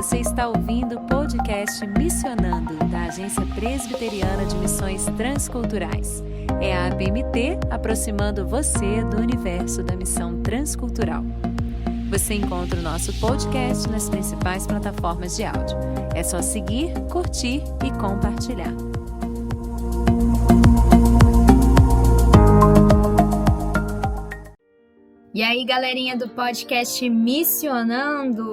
Você está ouvindo o podcast Missionando, da Agência Presbiteriana de Missões Transculturais. É a APMT aproximando você do universo da missão transcultural. Você encontra o nosso podcast nas principais plataformas de áudio. É só seguir, curtir e compartilhar. E aí, galerinha do podcast Missionando,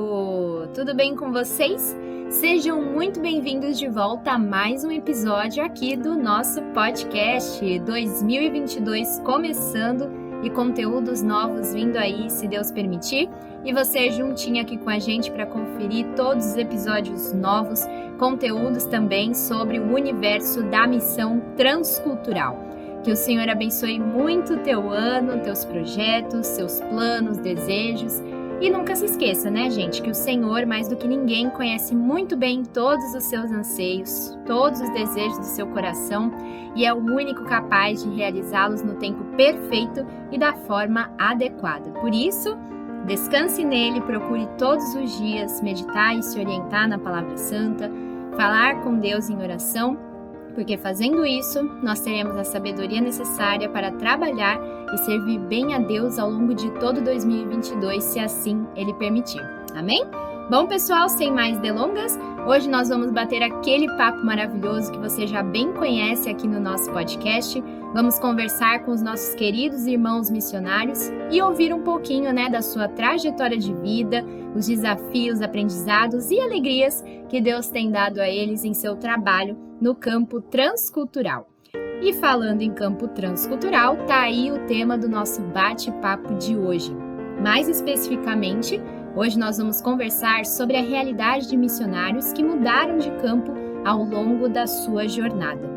tudo bem com vocês? Sejam muito bem-vindos de volta a mais um episódio aqui do nosso podcast 2022 começando e conteúdos novos vindo aí, se Deus permitir. E você juntinho aqui com a gente para conferir todos os episódios novos, conteúdos também sobre o universo da missão transcultural. Que o Senhor abençoe muito o teu ano, teus projetos, seus planos, desejos. E nunca se esqueça, né, gente, que o Senhor, mais do que ninguém, conhece muito bem todos os seus anseios, todos os desejos do seu coração e é o único capaz de realizá-los no tempo perfeito e da forma adequada. Por isso, descanse nele, procure todos os dias meditar e se orientar na Palavra Santa, falar com Deus em oração, porque fazendo isso, nós teremos a sabedoria necessária para trabalhar e servir bem a Deus ao longo de todo 2022, se assim Ele permitir. Amém? Bom, pessoal, sem mais delongas, hoje nós vamos bater aquele papo maravilhoso que você já bem conhece aqui no nosso podcast. Vamos conversar com os nossos queridos irmãos missionários e ouvir um pouquinho, da sua trajetória de vida, os desafios, aprendizados e alegrias que Deus tem dado a eles em seu trabalho no campo transcultural. E falando em campo transcultural, tá aí o tema do nosso bate-papo de hoje. Mais especificamente, hoje nós vamos conversar sobre a realidade de missionários que mudaram de campo ao longo da sua jornada.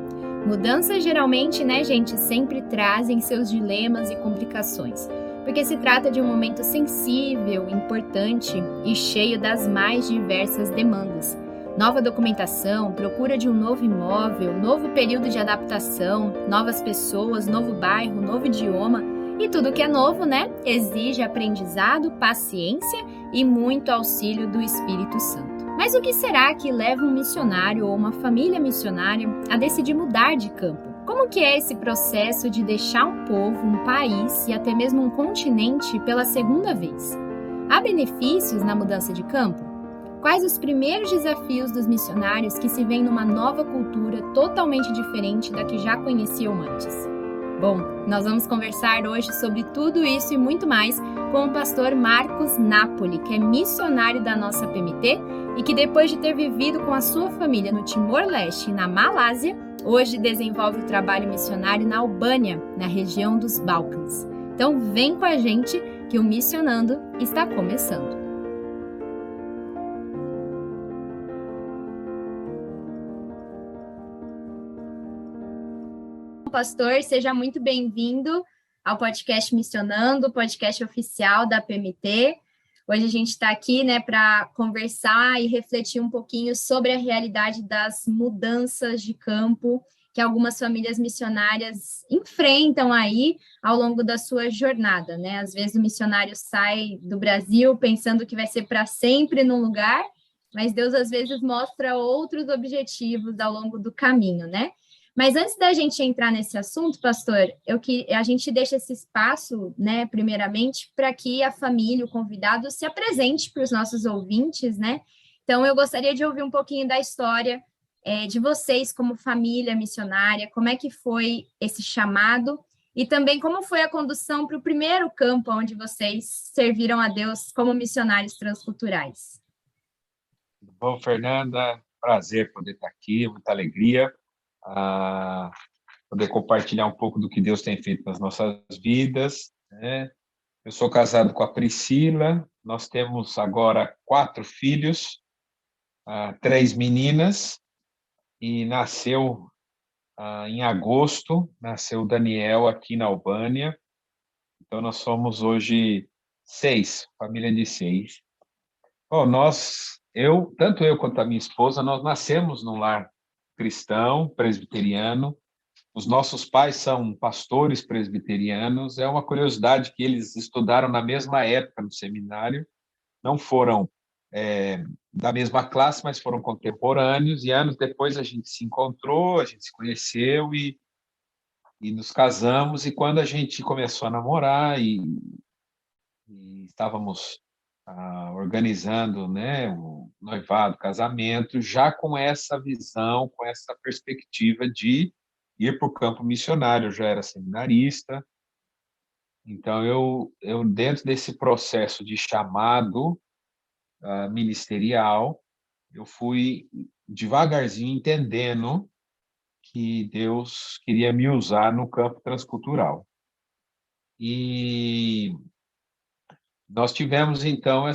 Mudanças geralmente, gente, sempre trazem seus dilemas e complicações, porque se trata de um momento sensível, importante e cheio das mais diversas demandas. Nova documentação, procura de um novo imóvel, novo período de adaptação, novas pessoas, novo bairro, novo idioma. E tudo que é novo, exige aprendizado, paciência e muito auxílio do Espírito Santo. Mas o que será que leva um missionário ou uma família missionária a decidir mudar de campo? Como que é esse processo de deixar um povo, um país e até mesmo um continente pela segunda vez? Há benefícios na mudança de campo? Quais os primeiros desafios dos missionários que se veem numa nova cultura totalmente diferente da que já conheciam antes? Bom, nós vamos conversar hoje sobre tudo isso e muito mais com o pastor Marcos Napoli, que é missionário da nossa PMT e que depois de ter vivido com a sua família no Timor-Leste e na Malásia, hoje desenvolve o trabalho missionário na Albânia, na região dos Balcãs. Então vem com a gente que o Missionando está começando. Pastor, seja muito bem-vindo ao podcast Missionando, podcast oficial da PMT. Hoje a gente está aqui, para conversar e refletir um pouquinho sobre a realidade das mudanças de campo que algumas famílias missionárias enfrentam aí ao longo da sua jornada, Às vezes o missionário sai do Brasil pensando que vai ser para sempre num lugar, mas Deus às vezes mostra outros objetivos ao longo do caminho, Mas antes da gente entrar nesse assunto, pastor, a gente deixa esse espaço, primeiramente, para que a família, o convidado, se apresente para os nossos ouvintes, Então, eu gostaria de ouvir um pouquinho da história de vocês como família missionária, como é que foi esse chamado e também como foi a condução para o primeiro campo onde vocês serviram a Deus como missionários transculturais. Bom, Fernanda, prazer poder estar aqui, muita alegria. Poder compartilhar um pouco do que Deus tem feito nas nossas vidas. Eu sou casado com a Priscila, nós temos agora 4 filhos, 3 meninas, e nasceu em agosto, nasceu o Daniel aqui na Albânia, então nós somos hoje 6, família de 6. Bom, tanto eu quanto a minha esposa, nós nascemos num lar cristão, presbiteriano. Os nossos pais são pastores presbiterianos. É uma curiosidade que eles estudaram na mesma época no seminário. Não foram da mesma classe, mas foram contemporâneos, e anos depois a gente se encontrou, a gente se conheceu e nos casamos, e quando a gente começou a namorar e estávamos organizando, né, o noivado, o casamento, já com essa visão, com essa perspectiva de ir para o campo missionário. Eu já era seminarista, então eu dentro desse processo de chamado ministerial, eu fui devagarzinho entendendo que Deus queria me usar no campo transcultural. E nós tivemos, então,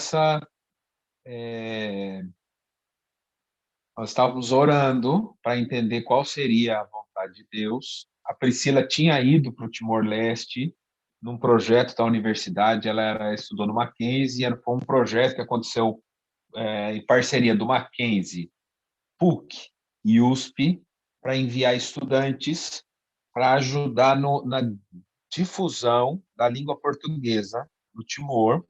nós estávamos orando para entender qual seria a vontade de Deus. A Priscila tinha ido para o Timor-Leste num projeto da universidade, ela estudou no Mackenzie, foi um projeto que aconteceu em parceria do Mackenzie, PUC e USP, para enviar estudantes para ajudar na difusão da língua portuguesa no Timor.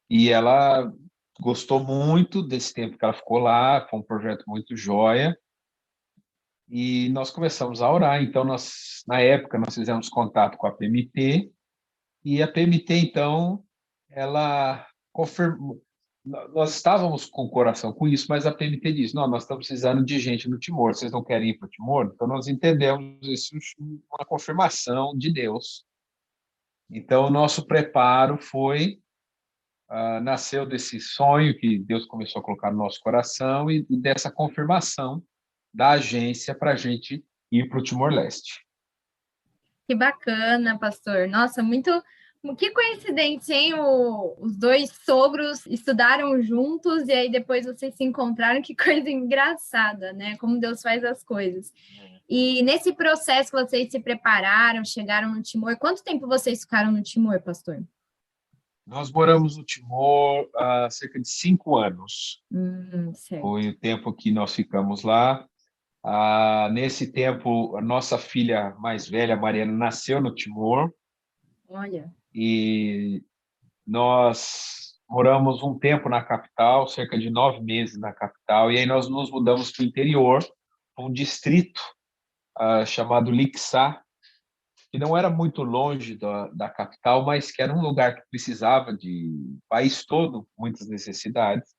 E ela gostou muito desse tempo que ela ficou lá, foi um projeto muito joia. E nós começamos a orar. Então, na época, nós fizemos contato com a PMT, e a PMT, então, ela confirmou. Nós estávamos com o coração com isso, mas a PMT disse: não, nós estamos precisando de gente no Timor, vocês não querem ir para o Timor? Então, nós entendemos isso uma confirmação de Deus. Então, o nosso preparo nasceu desse sonho que Deus começou a colocar no nosso coração e dessa confirmação da agência para a gente ir para o Timor-Leste. Que bacana, pastor. Nossa, muito. Que coincidência, hein? Os dois sogros estudaram juntos e aí depois vocês se encontraram. Que coisa engraçada, né? Como Deus faz as coisas. E nesse processo que vocês se prepararam, chegaram no Timor, quanto tempo vocês ficaram no Timor, pastor? Nós moramos no Timor há cerca de 5 anos. Certo. Foi o tempo que nós ficamos lá. Nesse tempo, a nossa filha mais velha, Mariana, nasceu no Timor. Olha. E nós moramos um tempo na capital, cerca de 9 meses na capital, e aí nós nos mudamos para o interior, para um distrito chamado Lixá, que não era muito longe da capital, mas que era um lugar que precisava o país todo, muitas necessidades.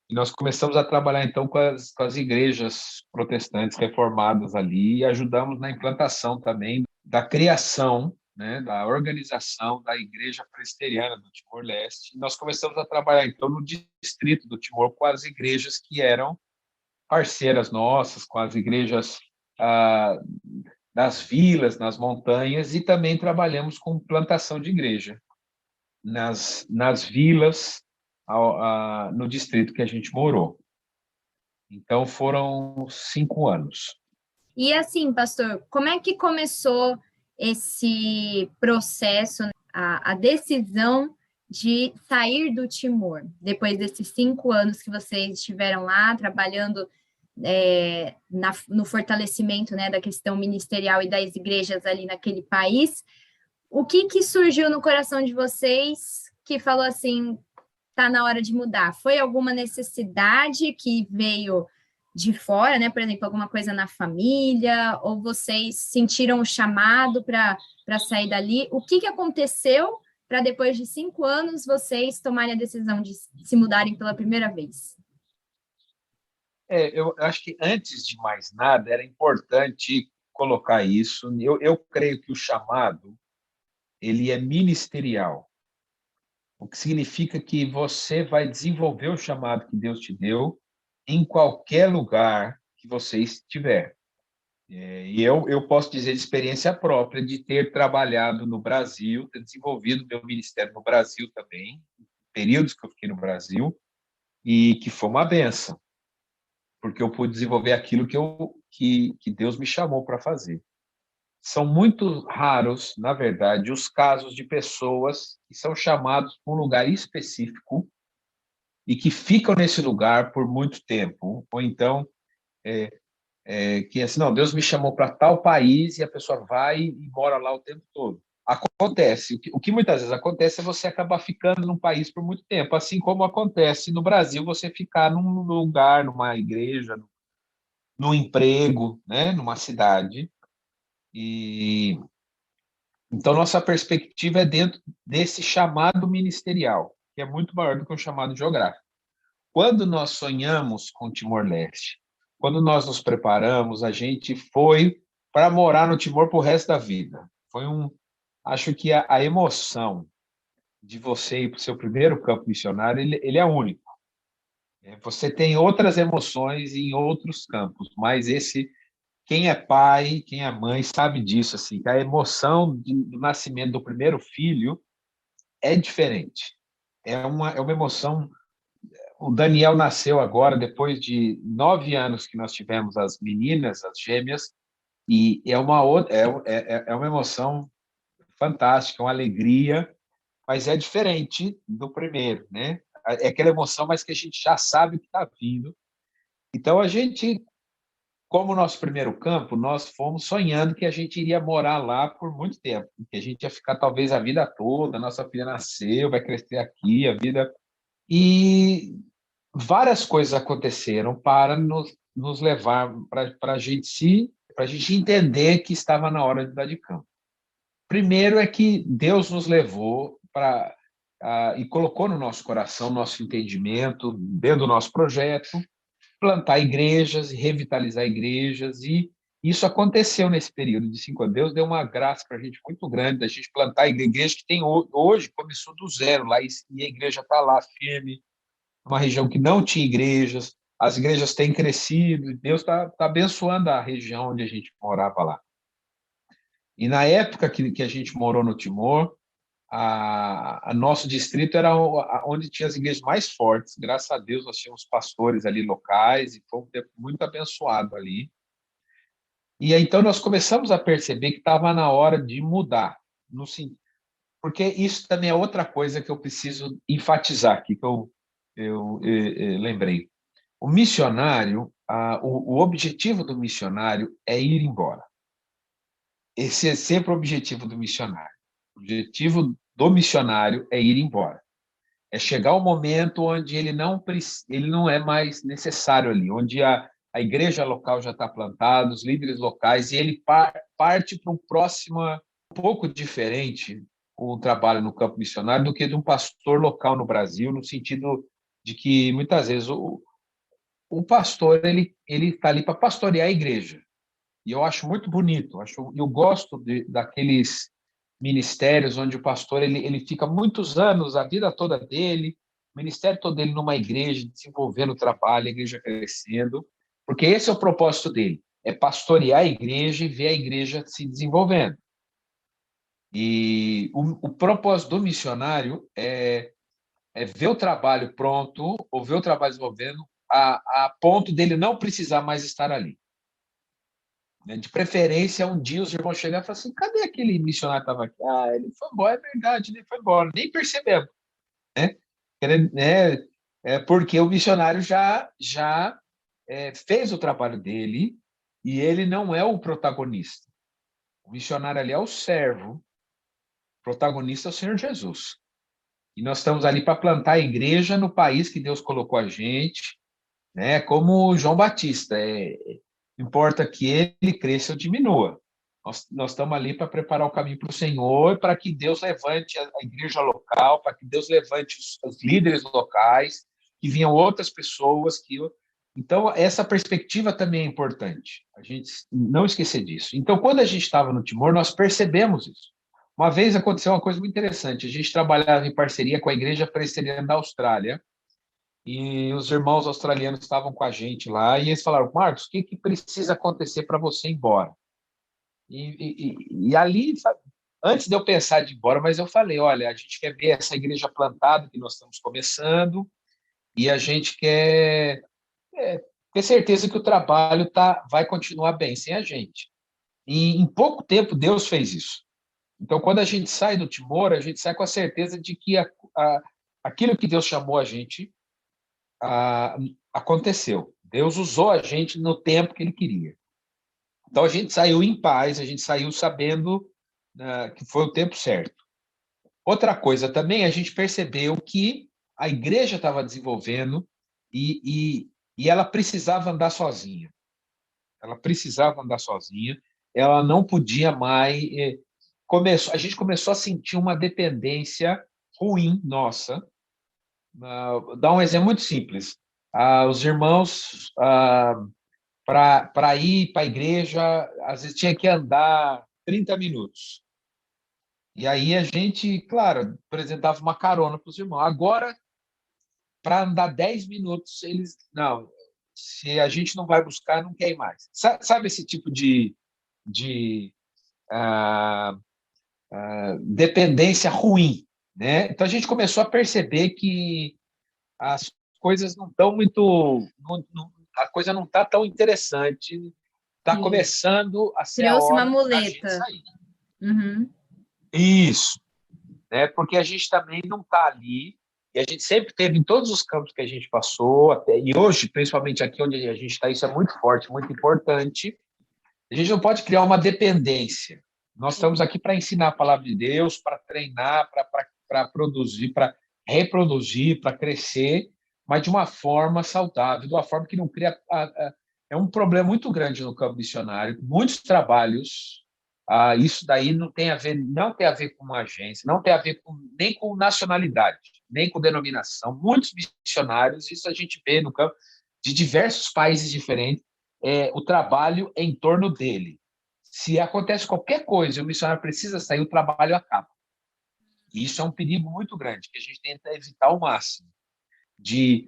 E nós começamos a trabalhar, então, com as igrejas protestantes reformadas ali e ajudamos na implantação também da criação, né, da organização da Igreja Presbiteriana do Timor-Leste. Nós começamos a trabalhar, então, no distrito do Timor com as igrejas que eram parceiras nossas, com as igrejas das vilas, nas montanhas, e também trabalhamos com plantação de igreja nas vilas, no distrito que a gente morou. Então, foram 5 anos. E assim, pastor, como é que começou esse processo, a decisão de sair do Timor, depois desses 5 anos que vocês estiveram lá trabalhando no fortalecimento, né, da questão ministerial e das igrejas ali naquele país? O que surgiu no coração de vocês que falou assim, está na hora de mudar? Foi alguma necessidade que veio de fora, né? Por exemplo, alguma coisa na família, ou vocês sentiram o chamado para sair dali? O que aconteceu para depois de 5 anos vocês tomarem a decisão de se mudarem pela primeira vez? Eu acho que antes de mais nada era importante colocar isso. Eu creio que o chamado ele é ministerial, o que significa que você vai desenvolver o chamado que Deus te deu em qualquer lugar que você estiver. E eu posso dizer de experiência própria de ter trabalhado no Brasil, ter desenvolvido meu ministério no Brasil também, períodos que eu fiquei no Brasil, e que foi uma bênção, porque eu pude desenvolver aquilo que Deus me chamou para fazer. São muito raros, na verdade, os casos de pessoas que são chamados para um lugar específico e que ficam nesse lugar por muito tempo, ou então que assim, não, Deus me chamou para tal país e a pessoa vai e mora lá o tempo todo. acontece. O que muitas vezes acontece é você acabar ficando num país por muito tempo, assim como acontece no Brasil, você ficar num lugar, numa igreja, num emprego, né, numa cidade. E então nossa perspectiva é dentro desse chamado ministerial, que é muito maior do que o chamado geográfico. Quando nós sonhamos com Timor-Leste, quando nós nos preparamos, a gente foi para morar no Timor para o resto da vida. Acho que a emoção de você ir para o seu primeiro campo missionário, ele é único. Você tem outras emoções em outros campos, mas quem é pai, quem é mãe, sabe disso, assim, que a emoção do nascimento do primeiro filho é diferente. É uma emoção. O Daniel nasceu agora, depois de 9 anos que nós tivemos as meninas, as gêmeas, e é uma emoção fantástica, uma alegria, mas é diferente do primeiro, né? É aquela emoção, mas que a gente já sabe o que está vindo. Então, a gente, como nosso primeiro campo, nós fomos sonhando que a gente iria morar lá por muito tempo, que a gente ia ficar talvez a vida toda, a nossa filha nasceu, vai crescer aqui, a vida... E várias coisas aconteceram para nos levar para a gente entender que estava na hora de dar de campo. Primeiro é que Deus nos levou e colocou no nosso coração, nosso entendimento, dentro do nosso projeto, plantar igrejas e revitalizar igrejas, e isso aconteceu nesse período de 5 anos. Deus deu uma graça para a gente muito grande, da gente plantar igrejas que tem hoje, começou do zero lá, e a igreja está lá firme, uma região que não tinha igrejas, as igrejas têm crescido, Deus está abençoando a região onde a gente morava lá. E na época que a gente morou no Timor, a nosso distrito era onde tinha as igrejas mais fortes. Graças a Deus, nós tínhamos pastores ali locais e foi um tempo muito abençoado ali. E aí, então nós começamos a perceber que estava na hora de mudar, porque isso também é outra coisa que eu preciso enfatizar aqui, que eu lembrei. O missionário, o objetivo do missionário é ir embora. Esse é sempre o objetivo do missionário. O objetivo do missionário é ir embora. É chegar ao momento onde ele não é mais necessário ali, onde a igreja local já está plantada, os líderes locais, e ele parte para um próximo, um pouco diferente, o trabalho no campo missionário do que de um pastor local no Brasil, no sentido de que, muitas vezes, o pastor ele está ali para pastorear a igreja. E eu acho muito bonito, eu gosto daqueles ministérios onde o pastor ele fica muitos anos, a vida toda dele, o ministério todo dele numa igreja, desenvolvendo o trabalho, a igreja crescendo, porque esse é o propósito dele, é pastorear a igreja e ver a igreja se desenvolvendo. E o propósito do missionário é ver o trabalho pronto, ou ver o trabalho desenvolvendo, a ponto dele não precisar mais estar ali. De preferência, um dia os irmãos chegaram e falaram assim, cadê aquele missionário que estava aqui? Ah, ele foi embora, é verdade, ele foi embora, nem percebemos. Né? Porque o missionário já fez o trabalho dele e ele não é o protagonista. O missionário ali é o servo, o protagonista é o Senhor Jesus. E nós estamos ali para plantar a igreja no país que Deus colocou a gente, né? Como João Batista, importa que ele cresça ou diminua. Nós estamos ali para preparar o caminho para o Senhor, para que Deus levante a igreja local, para que Deus levante os líderes locais, que venham outras pessoas. Então, essa perspectiva também é importante, a gente não esquecer disso. Então, quando a gente estava no Timor, nós percebemos isso. Uma vez aconteceu uma coisa muito interessante, a gente trabalhava em parceria com a Igreja Presbiteriana da Austrália, e os irmãos australianos estavam com a gente lá, e eles falaram, Marcos, o que precisa acontecer para você ir embora? E ali, antes de eu pensar de ir embora, mas eu falei, olha, a gente quer ver essa igreja plantada que nós estamos começando, e a gente quer ter certeza que o trabalho vai continuar bem sem a gente. E em pouco tempo Deus fez isso. Então, quando a gente sai do Timor, a gente sai com a certeza de que aquilo que Deus chamou a gente aconteceu. Deus usou a gente no tempo que Ele queria. Então, a gente saiu em paz, a gente saiu sabendo que foi o tempo certo. Outra coisa também, a gente percebeu que a igreja estava desenvolvendo e ela precisava andar sozinha. Ela precisava andar sozinha, ela não podia mais. A gente começou a sentir uma dependência ruim nossa. Dá um exemplo muito simples. Os irmãos, para ir para a igreja, às vezes tinha que andar 30 minutos. E aí a gente, claro, apresentava uma carona para os irmãos. Agora, para andar 10 minutos, eles. Não, se a gente não vai buscar, não quer ir mais. Sabe esse tipo de ah, dependência ruim, né? Então a gente começou a perceber que as coisas não estão muito. A coisa não está tão interessante. Está começando a ser a Criou-se uma hora da gente muleta. sair. Uhum. Isso, né? Porque a gente também não está ali, e a gente sempre teve em todos os campos que a gente passou, e hoje, principalmente aqui onde a gente está, isso é muito forte, muito importante. A gente não pode criar uma dependência. Nós estamos aqui para ensinar a palavra de Deus, para treinar, para produzir, para reproduzir, para crescer, mas de uma forma saudável, de uma forma que não cria. É um problema muito grande no campo missionário, muitos trabalhos. Isso daí não tem a ver com uma agência, não tem a ver nem com nacionalidade, nem com denominação. Muitos missionários, isso a gente vê no campo de diversos países diferentes, o trabalho em torno dele. Se acontece qualquer coisa e o missionário precisa sair, o trabalho acaba. E isso é um perigo muito grande, que a gente tenta evitar ao máximo. Tem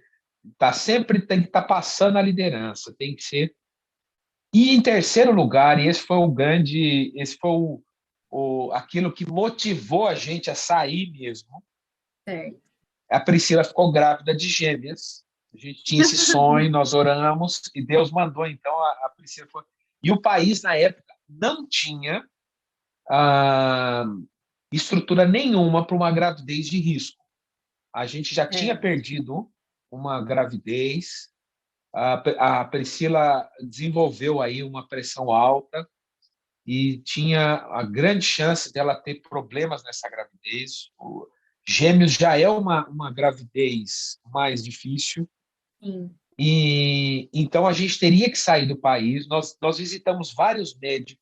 que estar passando a liderança, tem que ser. E em terceiro lugar, e esse foi aquilo que motivou a gente a sair mesmo. Certo. A Priscila ficou grávida de gêmeas. A gente tinha esse sonho, nós oramos e Deus mandou então a Priscila. E o país na época não tinha estrutura nenhuma para uma gravidez de risco. A gente já tinha perdido uma gravidez. A Priscila desenvolveu aí uma pressão alta e tinha a grande chance dela ter problemas nessa gravidez. Gêmeos já é uma gravidez mais difícil. Sim. E então a gente teria que sair do país. Nós visitamos vários médicos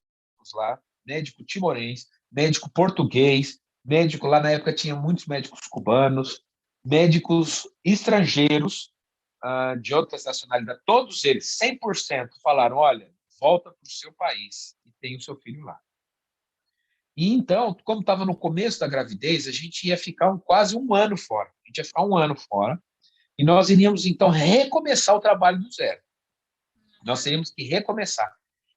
lá, médico timorense, médico português, médico lá na época tinha muitos médicos cubanos, médicos estrangeiros de outras nacionalidades. Todos eles, 100%, falaram: olha, volta para o seu país e tem o seu filho lá. E então, como estava no começo da gravidez, a gente ia ficar quase um ano fora. A gente ia ficar um ano fora. E nós iríamos, então, recomeçar o trabalho do zero. Nós teríamos que recomeçar.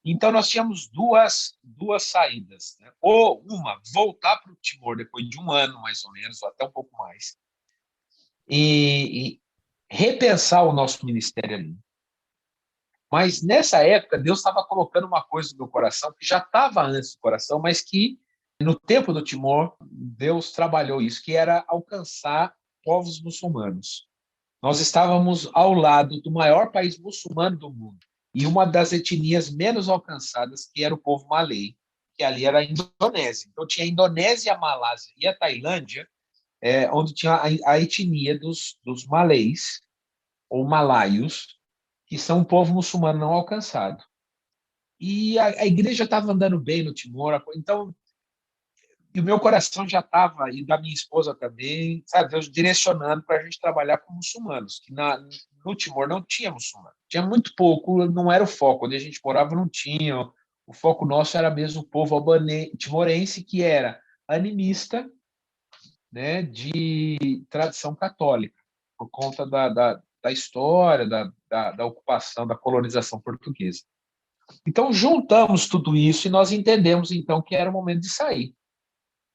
Então, nós tínhamos duas saídas, né? Ou uma, voltar para o Timor depois de um ano, mais ou menos, ou até um pouco mais, e repensar o nosso ministério ali. Mas, nessa época, Deus estava colocando uma coisa no meu coração, que já estava antes do coração, mas que, no tempo do Timor, Deus trabalhou isso, que era alcançar povos muçulmanos. Nós estávamos ao lado do maior país muçulmano do mundo e uma das etnias menos alcançadas, que era o povo malê, que ali era a Indonésia. Então, tinha a Indonésia, a Malásia e a Tailândia, onde tinha a etnia dos malês, ou malaios, que são um povo muçulmano não alcançado. E a igreja estava andando bem no Timor, então. E o meu coração já estava, e da minha esposa também, sabe, Deus direcionando para a gente trabalhar com muçulmanos, que no Timor não tinha muçulmano. Tinha muito pouco, não era o foco. Onde a gente morava não tinha. O foco nosso era mesmo o povo timorense, que era animista, né, de tradição católica, por conta da história, da ocupação, da colonização portuguesa. Então, juntamos tudo isso e nós entendemos, então, que era o momento de sair.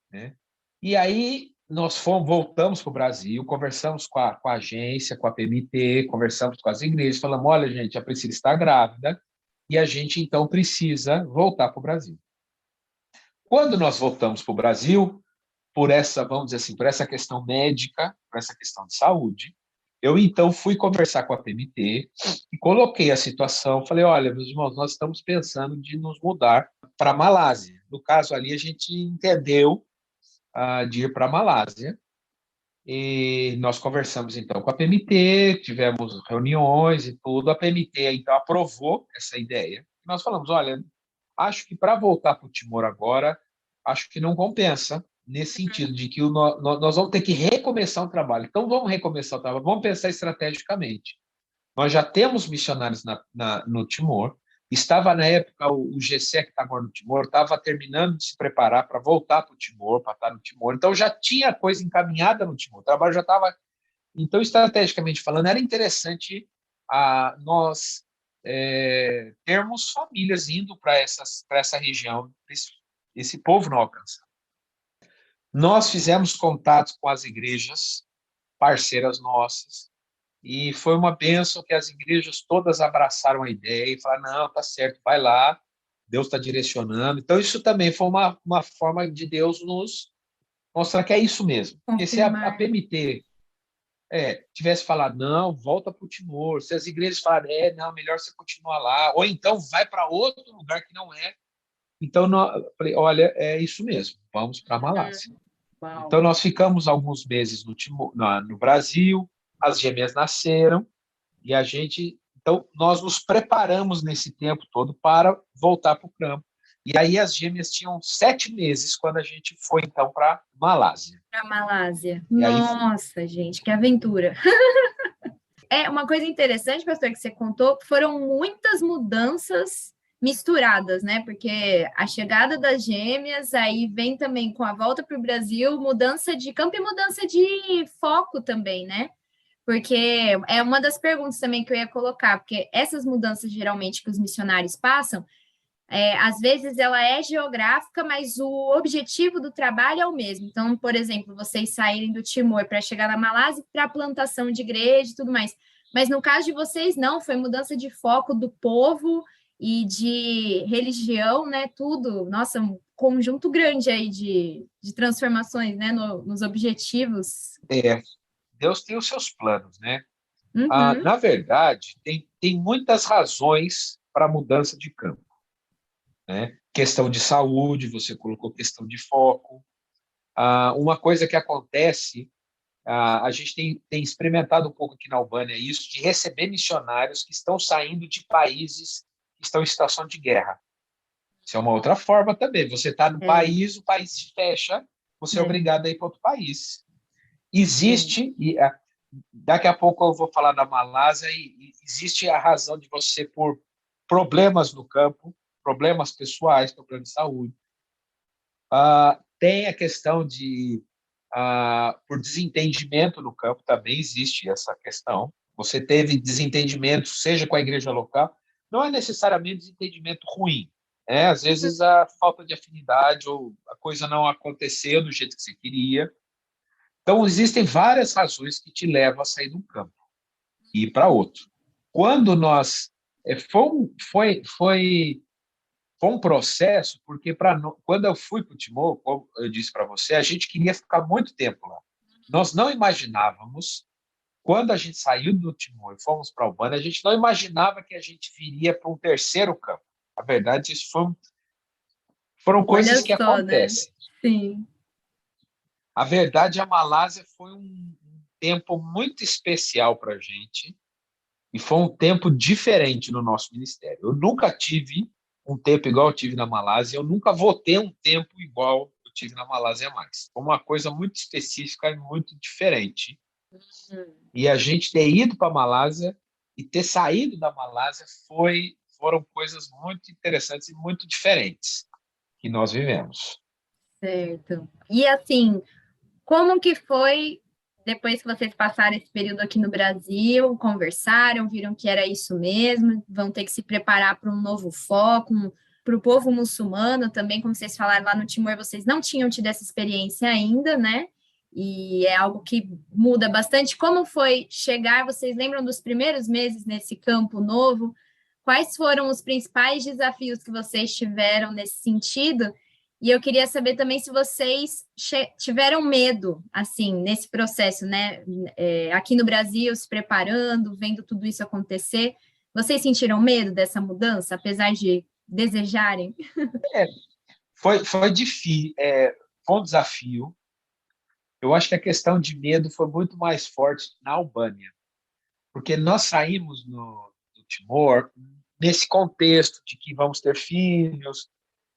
Né? E aí nós voltamos para o Brasil, conversamos com a agência, com a PMT, conversamos com as igrejas, falamos: olha, gente, a Priscila está grávida e a gente então precisa voltar para o Brasil. Quando nós voltamos para o Brasil, vamos dizer assim, por essa questão médica, por essa questão de saúde, eu então fui conversar com a PMT e coloquei a situação, falei: olha, meus irmãos, nós estamos pensando de nos mudar para a Malásia. no caso ali, a gente entendeu de ir para a Malásia. E nós conversamos, então, com a PMT, tivemos reuniões e tudo. A PMT, então, aprovou essa ideia. Nós falamos, olha, acho que para voltar para o Timor agora, acho que não compensa, nesse sentido de que nós vamos ter que recomeçar o trabalho. Então, vamos recomeçar o trabalho, vamos pensar estrategicamente. Nós já temos missionários no Timor. Estava, na época, o GC, que está agora no Timor, estava terminando de se preparar para voltar para o Timor, para estar no Timor. Então, já tinha coisa encaminhada no Timor. O trabalho já estava... Então, estrategicamente falando, era interessante nós termos famílias indo para essa região, esse povo não alcançado. Nós fizemos contatos com as igrejas parceiras nossas, e foi uma bênção que as igrejas todas abraçaram a ideia e falaram, não, tá certo, vai lá, Deus está direcionando. Então, isso também foi uma forma de Deus nos mostrar que é isso mesmo. Porque se a PMT tivesse falado, não, volta para o Timor, se as igrejas falarem, não, melhor você continuar lá, ou então vai para outro lugar que não é. Então, eu falei, olha, é isso mesmo, vamos para a Malásia. Então, nós ficamos alguns meses no Brasil, as gêmeas nasceram, e então, nós nos preparamos nesse tempo todo para voltar para o campo. E aí as gêmeas tinham 7 meses quando a gente foi, então, para a Malásia. Para a Malásia. E Nossa, gente, que aventura! Uma coisa interessante, pastor, que você contou, foram muitas mudanças misturadas, né? Porque a chegada das gêmeas, aí vem também com a volta para o Brasil, mudança de campo e mudança de foco também, né? Porque é uma das perguntas também que eu ia colocar, porque essas mudanças geralmente que os missionários passam, às vezes ela é geográfica, mas o objetivo do trabalho é o mesmo. Então, por exemplo, vocês saírem do Timor para chegar na Malásia para a plantação de igreja e tudo mais. Mas no caso de vocês, não, foi mudança de foco do povo e de religião, né? Tudo, nossa, um conjunto grande aí de transformações, né? Nos objetivos. Deus tem os seus planos, né? Uhum. Na verdade, tem muitas razões para a mudança de campo, né? Questão de saúde, você colocou questão de foco. Uma coisa que acontece, a gente tem experimentado um pouco aqui na Albânia isso, de receber missionários que estão saindo de países que estão em situação de guerra. Isso é uma outra forma também. Você está no país, o país se fecha, você é obrigado a ir para outro país. Existe, e daqui a pouco eu vou falar da Malásia, e existe a razão de você, por problemas no campo, problemas pessoais, problemas de saúde. Tem a questão por desentendimento no campo, também existe essa questão. Você teve desentendimento, seja com a igreja local, não é necessariamente desentendimento ruim. Às vezes a falta de afinidade ou a coisa não aconteceu do jeito que você queria. Então, existem várias razões que te levam a sair do campo e ir para outro. Quando nós... Foi um processo, porque quando eu fui para o Timor, como eu disse para você, a gente queria ficar muito tempo lá. Nós não imaginávamos, quando a gente saiu do Timor e fomos para a Albânia, a gente não imaginava que a gente viria para um terceiro campo. Na verdade, isso foram coisas que acontecem. Né? Sim. A verdade, a Malásia foi um tempo muito especial para a gente e foi um tempo diferente no nosso ministério. Eu nunca tive um tempo igual eu tive na Malásia, eu nunca vou ter um tempo igual eu tive na Malásia mais. Foi uma coisa muito específica e muito diferente. E a gente ter ido para a Malásia e ter saído da Malásia foram coisas muito interessantes e muito diferentes que nós vivemos. Certo. E assim, como que foi depois que vocês passaram esse período aqui no Brasil, conversaram, viram que era isso mesmo, vão ter que se preparar para um novo foco, para o povo muçulmano também, como vocês falaram lá no Timor, vocês não tinham tido essa experiência ainda, né? E é algo que muda bastante. Como foi chegar? Vocês lembram dos primeiros meses nesse campo novo? Quais foram os principais desafios que vocês tiveram nesse sentido? E eu queria saber também se vocês tiveram medo, assim, nesse processo, né? Aqui no Brasil, se preparando, vendo tudo isso acontecer. Vocês sentiram medo dessa mudança, apesar de desejarem? Foi difícil, foi um desafio. Eu acho que a questão de medo foi muito mais forte na Albânia, porque nós saímos do Timor nesse contexto de que vamos ter filhos,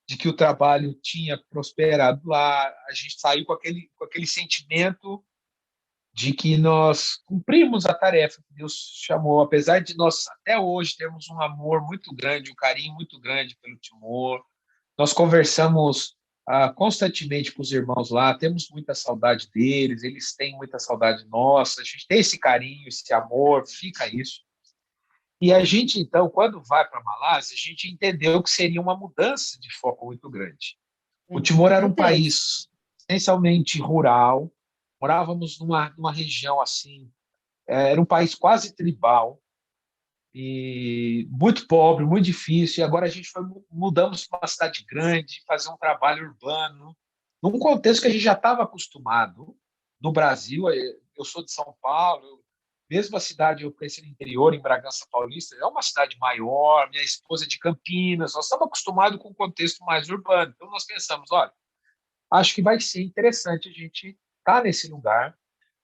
de que o trabalho tinha prosperado lá. A gente saiu com aquele sentimento de que nós cumprimos a tarefa que Deus chamou, apesar de nós até hoje termos um amor muito grande, um carinho muito grande pelo Timor. Nós conversamos constantemente com os irmãos lá, temos muita saudade deles, eles têm muita saudade nossa, a gente tem esse carinho, esse amor, fica isso. E a gente, então, quando vai para a Malásia, a gente entendeu que seria uma mudança de foco muito grande. O Timor era um país essencialmente rural, morávamos numa região assim, era um país quase tribal, e muito pobre, muito difícil, e agora a gente mudamos para uma cidade grande, fazer um trabalho urbano, num contexto que a gente já estava acostumado no Brasil. Eu sou de São Paulo, mesmo a cidade eu cresci no interior, em Bragança Paulista, é uma cidade maior, minha esposa é de Campinas, nós estamos acostumados com um contexto mais urbano, então nós pensamos, olha, acho que vai ser interessante a gente estar nesse lugar.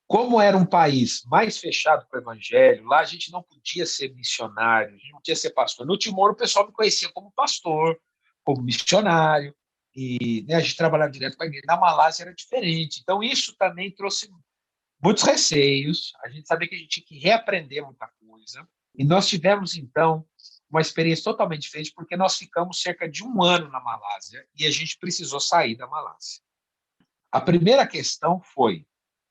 Como era um país mais fechado para o evangelho, lá a gente não podia ser missionário, a gente não podia ser pastor. No Timor, o pessoal me conhecia como pastor, como missionário, e a gente trabalhava direto com a igreja. Na Malásia era diferente. Então, isso também trouxe muitos receios. A gente sabia que a gente tinha que reaprender muita coisa. E nós tivemos, então, uma experiência totalmente diferente, porque nós ficamos cerca de 1 ano na Malásia e a gente precisou sair da Malásia. A primeira questão foi: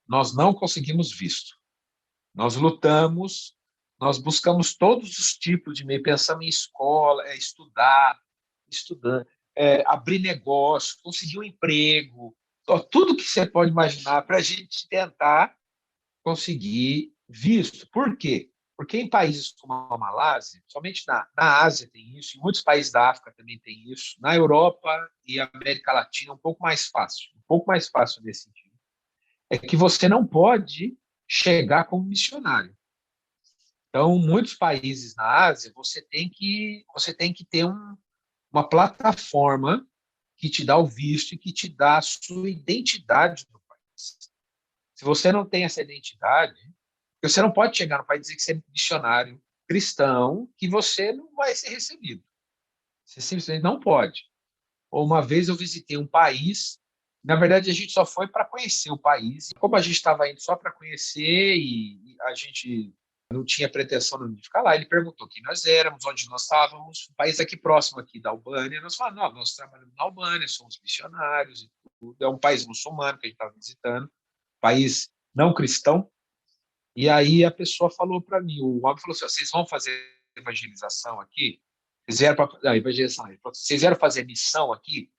nós não conseguimos visto. Nós lutamos, nós buscamos todos os tipos de meio, pensamos em escola, estudar, estudando, abrir negócio, conseguir um emprego, tudo que você pode imaginar para a gente tentar conseguir visto. Por quê? Porque em países como a Malásia, somente na Ásia tem isso, em muitos países da África também tem isso, na Europa e América Latina um pouco mais fácil nesse sentido. É que você não pode chegar como missionário. Então, muitos países na Ásia, você tem que ter uma plataforma que te dá o visto e que te dá a sua identidade no país. Se você não tem essa identidade, você não pode chegar no país e dizer que você é missionário cristão, que você não vai ser recebido. Você simplesmente não pode. Ou uma vez eu visitei um país, na verdade a gente só foi para conhecer o país, e como a gente estava indo só para conhecer e a gente não tinha pretensão de ficar lá, ele perguntou quem nós éramos, onde nós estávamos, um país aqui próximo aqui da Albânia. Nós falamos, não, nós trabalhamos na Albânia, somos missionários e tudo. É um país muçulmano que a gente estava visitando, país não cristão. E aí a pessoa falou para mim, o homem falou assim: vocês vão fazer evangelização aqui? Vocês vieram para evangelização? Vocês vieram fazer missão aqui?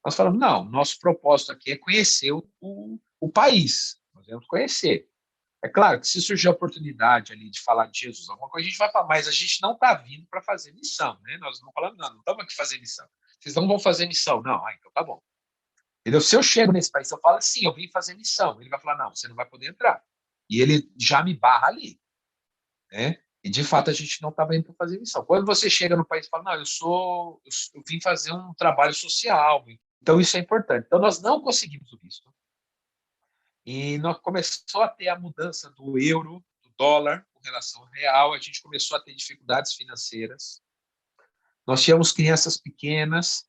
Nós falamos: não, nosso propósito aqui é conhecer o país. Nós vamos conhecer. É claro que se surgir a oportunidade ali de falar de Jesus, alguma coisa a gente vai falar, mas a gente não está vindo para fazer missão, né? Nós não falamos, não estamos aqui fazer missão. Vocês não vão fazer missão, não? Então tá bom. Entendeu? Se eu chego nesse país, eu falo assim, eu vim fazer missão. Ele vai falar, não, você não vai poder entrar. E ele já me barra ali, né? E de fato a gente não estava indo para fazer missão. Quando você chega no país e fala, não, eu vim fazer um trabalho social. Então isso é importante. Então nós não conseguimos o visto. E nós começou a ter a mudança do euro, do dólar, com relação ao real. A gente começou a ter dificuldades financeiras. Nós tínhamos crianças pequenas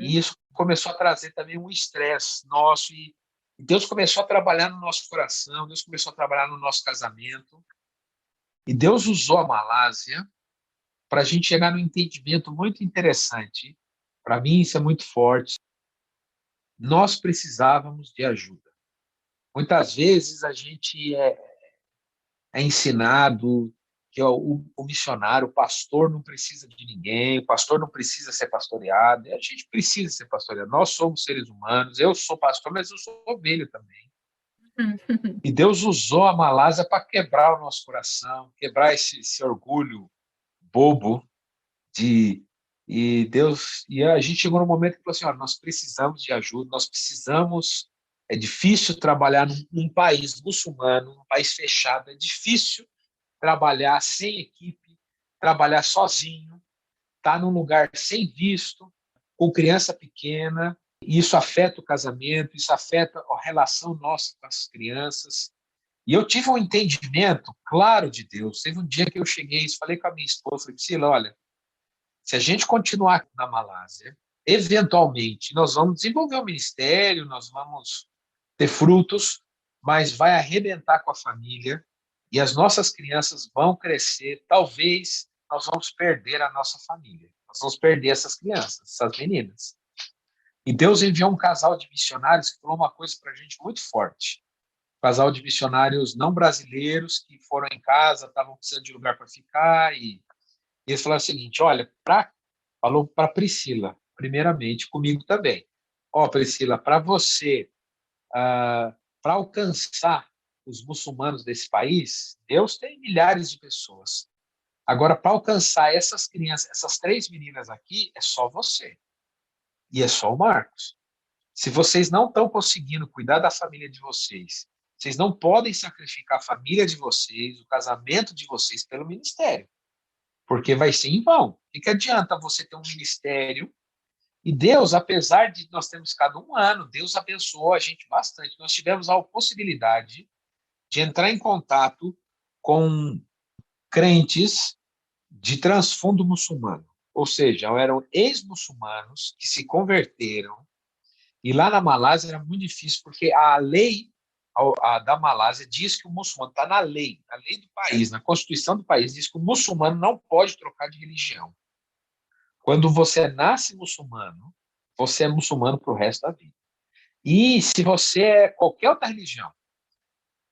e isso começou a trazer também um estresse nosso. E Deus começou a trabalhar no nosso coração, Deus começou a trabalhar no nosso casamento. E Deus usou a Malásia para a gente chegar num entendimento muito interessante. Para mim, isso é muito forte. Nós precisávamos de ajuda. Muitas vezes a gente é ensinado que o missionário, o pastor não precisa de ninguém, o pastor não precisa ser pastoreado, e a gente precisa ser pastoreado. Nós somos seres humanos, eu sou pastor, mas eu sou ovelha também. E Deus usou a Malásia para quebrar o nosso coração, quebrar esse orgulho bobo e a gente chegou no momento que falou assim: olha, nós precisamos de ajuda, nós precisamos. É difícil trabalhar num país muçulmano, num país fechado, é difícil trabalhar sem equipe, trabalhar sozinho, estar num lugar sem visto. com criança pequena, e isso afeta o casamento, isso afeta a relação nossa com as crianças. E eu tive um entendimento claro de Deus. Teve um dia que eu cheguei e falei com a minha esposa, falei, Priscila, olha, se a gente continuar aqui na Malásia, eventualmente nós vamos desenvolver um ministério, nós vamos ter frutos, mas vai arrebentar com a família e as nossas crianças vão crescer. Talvez nós vamos perder a nossa família. Nós vamos perder essas crianças, essas meninas. E Deus enviou um casal de missionários que falou uma coisa para a gente muito forte. Um casal de missionários não brasileiros que foram em casa, estavam precisando de lugar para ficar e eles falaram o seguinte, olha, falou para Priscila, primeiramente, comigo também. Ó, Priscila, para você, para alcançar os muçulmanos desse país, Deus tem milhares de pessoas. Agora, para alcançar essas crianças, essas 3 meninas aqui, é só você. E é só o Marcos. Se vocês não estão conseguindo cuidar da família de vocês, vocês não podem sacrificar a família de vocês, o casamento de vocês pelo ministério. Porque vai ser em vão. O que adianta você ter um ministério? E Deus, apesar de nós termos ficado um ano, Deus abençoou a gente bastante. Nós tivemos a possibilidade de entrar em contato com crentes de transfundo muçulmano. Ou seja, eram ex-muçulmanos que se converteram. E lá na Malásia era muito difícil, porque a lei da Malásia diz que o muçulmano está na lei do país, na Constituição do país, diz que o muçulmano não pode trocar de religião. Quando você nasce muçulmano, você é muçulmano para o resto da vida. E se você é qualquer outra religião,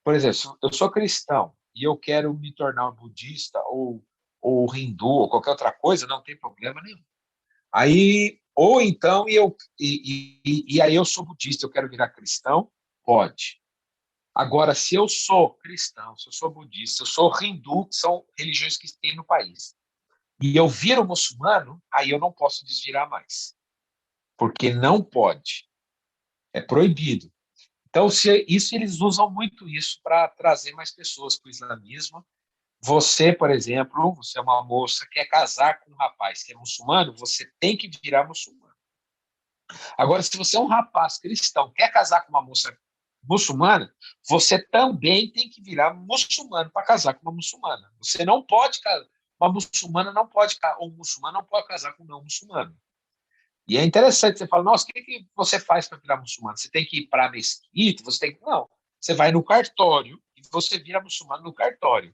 por exemplo, eu sou cristão e eu quero me tornar um budista ou hindu ou qualquer outra coisa, não tem problema nenhum. Aí, ou então, aí eu sou budista, eu quero virar cristão, pode. Agora, se eu sou cristão, se eu sou budista, se eu sou hindu, que são religiões que tem no país, e eu viro muçulmano, aí eu não posso desvirar mais. Porque não pode. É proibido. Então, eles usam muito isso para trazer mais pessoas para o islamismo. Você, por exemplo, você é uma moça que quer casar com um rapaz que é muçulmano, você tem que virar muçulmano. Agora, se você é um rapaz cristão, quer casar com uma moça muçulmana, você também tem que virar muçulmano para casar com uma muçulmana. Você não pode casar, uma muçulmana não pode, ou um muçulmano não pode casar com um não muçulmano. E é interessante, você fala, nossa, o que você faz para virar muçulmano? Você tem que ir para a mesquita? Não, você vai no cartório e você vira muçulmano no cartório.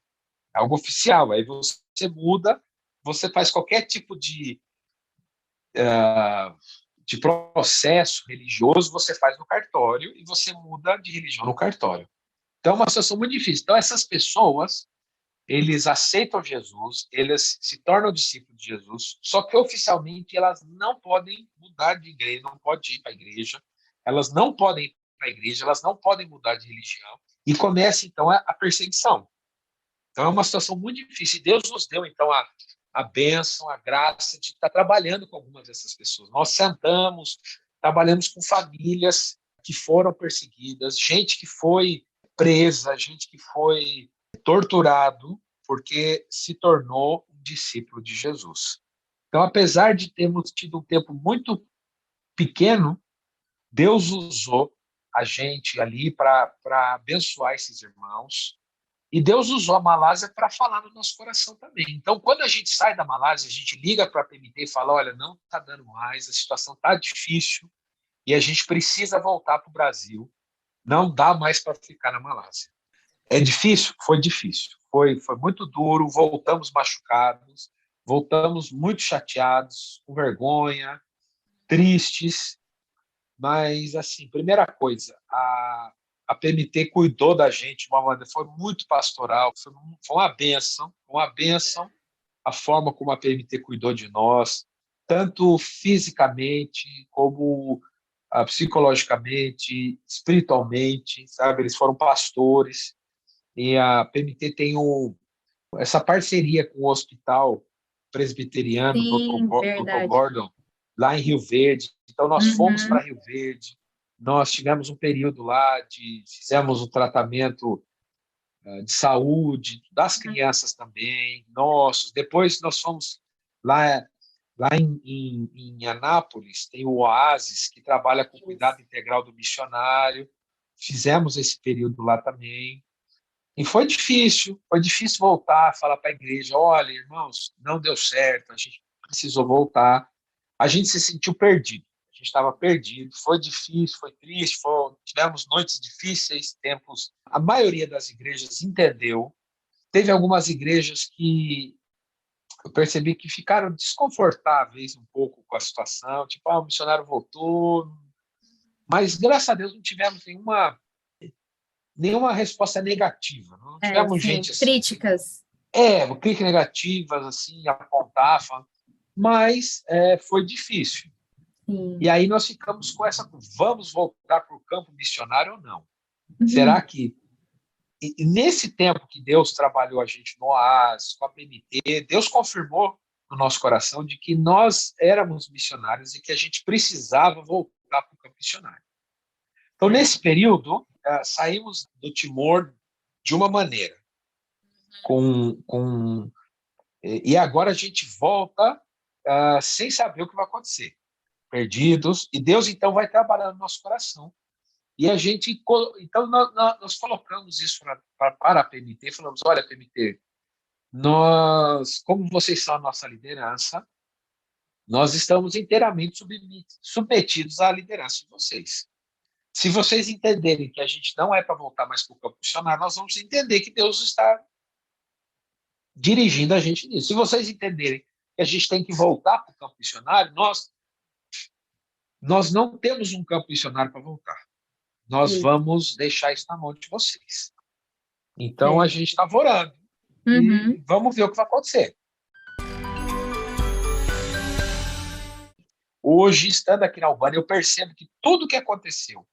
É algo oficial, aí você muda, você faz qualquer tipo de processo religioso, você faz no cartório e você muda de religião no cartório. Então, é uma situação muito difícil. Então, essas pessoas, eles aceitam Jesus, eles se tornam discípulos de Jesus, só que oficialmente elas não podem mudar de igreja, não podem ir para a igreja, elas não podem ir para a igreja, elas não podem mudar de religião, e começa então a perseguição. Então é uma situação muito difícil. E Deus nos deu então a bênção, a graça de estar trabalhando com algumas dessas pessoas. Nós sentamos, trabalhamos com famílias que foram perseguidas, gente que foi presa, gente que foi torturado porque se tornou um discípulo de Jesus. Então, apesar de termos tido um tempo muito pequeno, Deus usou a gente ali para abençoar esses irmãos. E Deus usou a Malásia para falar no nosso coração também. Então, quando a gente sai da Malásia, a gente liga para a PMT e fala, olha, não está dando mais, a situação está difícil e a gente precisa voltar para o Brasil. Não dá mais para ficar na Malásia. É difícil? Foi difícil. Foi muito duro, voltamos machucados, voltamos muito chateados, com vergonha, tristes. Mas, assim, primeira coisa, a PMT cuidou da gente de uma maneira, foi muito pastoral, foi uma bênção a forma como a PMT cuidou de nós, tanto fisicamente como psicologicamente, espiritualmente, sabe? Eles foram pastores e a PMT tem essa parceria com o Hospital Presbiteriano, Sim, Dr. verdade. Gordon, lá em Rio Verde. Então, nós fomos para Rio Verde, nós tivemos um período lá, fizemos um tratamento de saúde das crianças também, nossos. Depois nós fomos lá Lá em Anápolis, tem o Oasis, que trabalha com cuidado integral do missionário. Fizemos esse período lá também. E foi difícil voltar, falar para a igreja, olha, irmãos, não deu certo, a gente precisou voltar. A gente se sentiu perdido, a gente estava perdido, foi difícil, foi triste, tivemos noites difíceis, tempos. A maioria das igrejas entendeu. Teve algumas igrejas que eu percebi que ficaram desconfortáveis um pouco com a situação, tipo, o missionário voltou, mas graças a Deus não tivemos nenhuma resposta negativa. Não tivemos Sim, gente assim, críticas. críticas negativas, assim, apontar, mas foi difícil. Sim. E aí nós ficamos com vamos voltar para o campo missionário ou não? Uhum. Será que e nesse tempo que Deus trabalhou a gente no OAS, com a PMT, Deus confirmou no nosso coração de que nós éramos missionários e que a gente precisava voltar para o campo missionário. Então, nesse período, saímos do Timor de uma maneira, e agora a gente volta sem saber o que vai acontecer, perdidos, e Deus então vai trabalhar no nosso coração. E a gente, então nós colocamos isso para a PMT, falamos, olha, PMT, como vocês são a nossa liderança, nós estamos inteiramente submetidos à liderança de vocês. Se vocês entenderem que a gente não é para voltar mais para o campo missionário, nós vamos entender que Deus está dirigindo a gente nisso. Se vocês entenderem que a gente tem que voltar para o campo missionário, nós não temos um campo missionário para voltar. Nós vamos deixar isso na mão de vocês. Então, a gente estava orando. E vamos ver o que vai acontecer. Hoje, estando aqui na Albânia, eu percebo que tudo que aconteceu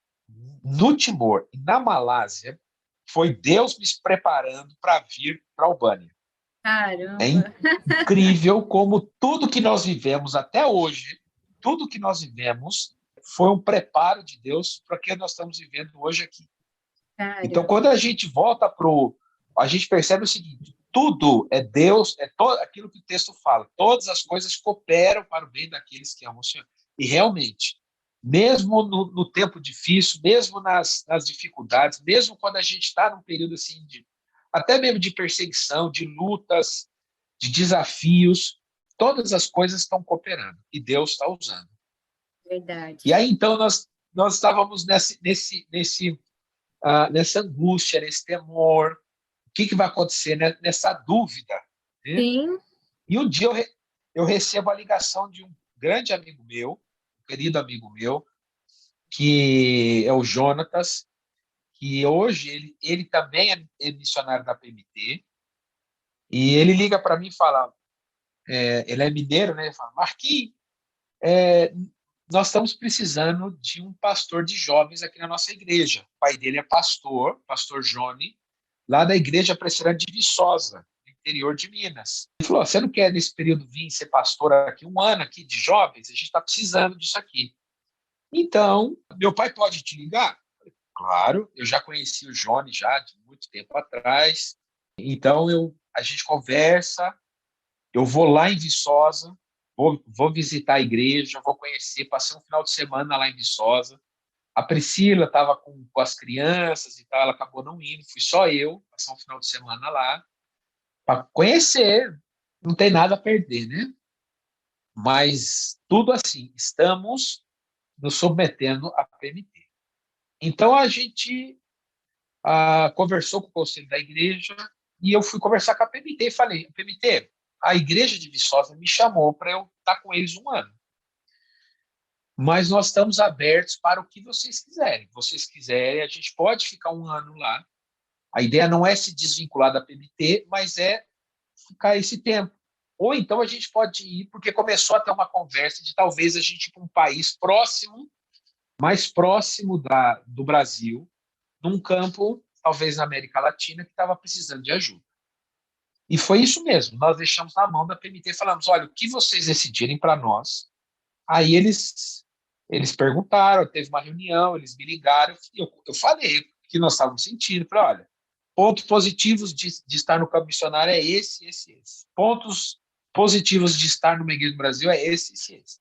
no Timor e na Malásia foi Deus me preparando para vir para a Albânia. Caramba! É incrível como tudo que nós vivemos até hoje, tudo que nós vivemos foi um preparo de Deus para o que nós estamos vivendo hoje aqui. Caramba. Então, quando a gente volta a gente percebe o seguinte, tudo é Deus, é todo aquilo que o texto fala, todas as coisas cooperam para o bem daqueles que amam o Senhor. E realmente, mesmo no tempo difícil, mesmo nas dificuldades, mesmo quando a gente está num período assim até mesmo de perseguição, de lutas, de desafios, todas as coisas estão cooperando e Deus está usando. Verdade. E aí, então, nós estávamos nessa angústia, nesse temor, o que vai acontecer, né? Nessa dúvida. Né? Sim. E um dia eu recebo a ligação de um grande amigo meu, um querido amigo meu, que é o Jonatas, que hoje ele também é missionário da PMT, e ele liga para mim e fala, ele é mineiro, né? Ele fala, Marquinhos, nós estamos precisando de um pastor de jovens aqui na nossa igreja. O pai dele é pastor Johnny, lá da igreja presbiteriana de Viçosa, no interior de Minas. Ele falou, você não quer nesse período vir ser pastor aqui, um ano aqui de jovens? A gente está precisando disso aqui. Então, meu pai pode te ligar? Claro, eu já conheci o Johnny já de muito tempo atrás. Então, a gente conversa, eu vou lá em Viçosa, vou visitar a igreja, vou conhecer, passei um final de semana lá em Viçosa. A Priscila estava com as crianças e tal, ela acabou não indo, fui só eu, passar um final de semana lá, para conhecer, não tem nada a perder, né? Mas tudo assim, estamos nos submetendo à PMT. Então a gente conversou com o conselho da igreja e eu fui conversar com a PMT e falei, PMT, a igreja de Viçosa me chamou para eu estar com eles um ano. Mas nós estamos abertos para o que vocês quiserem. Vocês quiserem, a gente pode ficar um ano lá. A ideia não é se desvincular da PMT, mas é ficar esse tempo. Ou então a gente pode ir, porque começou a ter uma conversa de talvez a gente ir para um país próximo, mais próximo do Brasil, num campo, talvez na América Latina, que estava precisando de ajuda. E foi isso mesmo. Nós deixamos na mão da PMT e falamos, olha, o que vocês decidirem para nós. Aí eles perguntaram, teve uma reunião, eles me ligaram, eu falei o que nós estávamos sentindo, falei, olha, pontos positivos de estar no campo missionário é esse. Pontos positivos de estar numa igreja no Brasil é esse e esse.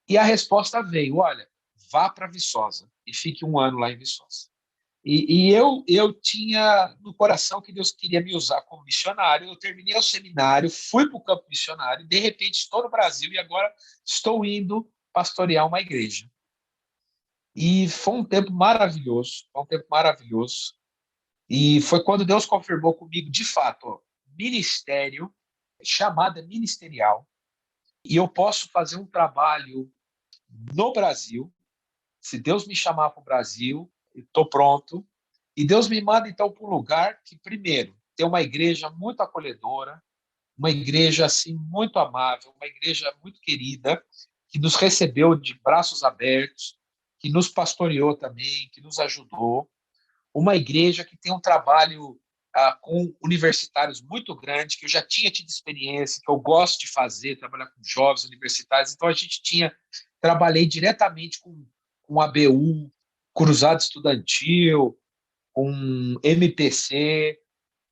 E a resposta veio, olha, vá para Viçosa e fique 1 ano lá em Viçosa. E eu tinha no coração que Deus queria me usar como missionário. Eu terminei o seminário, fui para o campo missionário, de repente estou no Brasil e agora estou indo pastorear uma igreja. E foi um tempo maravilhoso, foi um tempo maravilhoso. E foi quando Deus confirmou comigo, de fato, ó, ministério, chamada ministerial, e eu posso fazer um trabalho no Brasil. Se Deus me chamar para o Brasil, estou pronto. E Deus me manda, então, para um lugar que, primeiro, tem uma igreja muito acolhedora, uma igreja assim muito amável, uma igreja muito querida, que nos recebeu de braços abertos, que nos pastoreou também, que nos ajudou. Uma igreja que tem um trabalho com universitários muito grande, que eu já tinha tido experiência, que eu gosto de fazer, trabalhar com jovens universitários. Então, a gente trabalhei diretamente com ABU, Cruzado Estudantil, com MPC,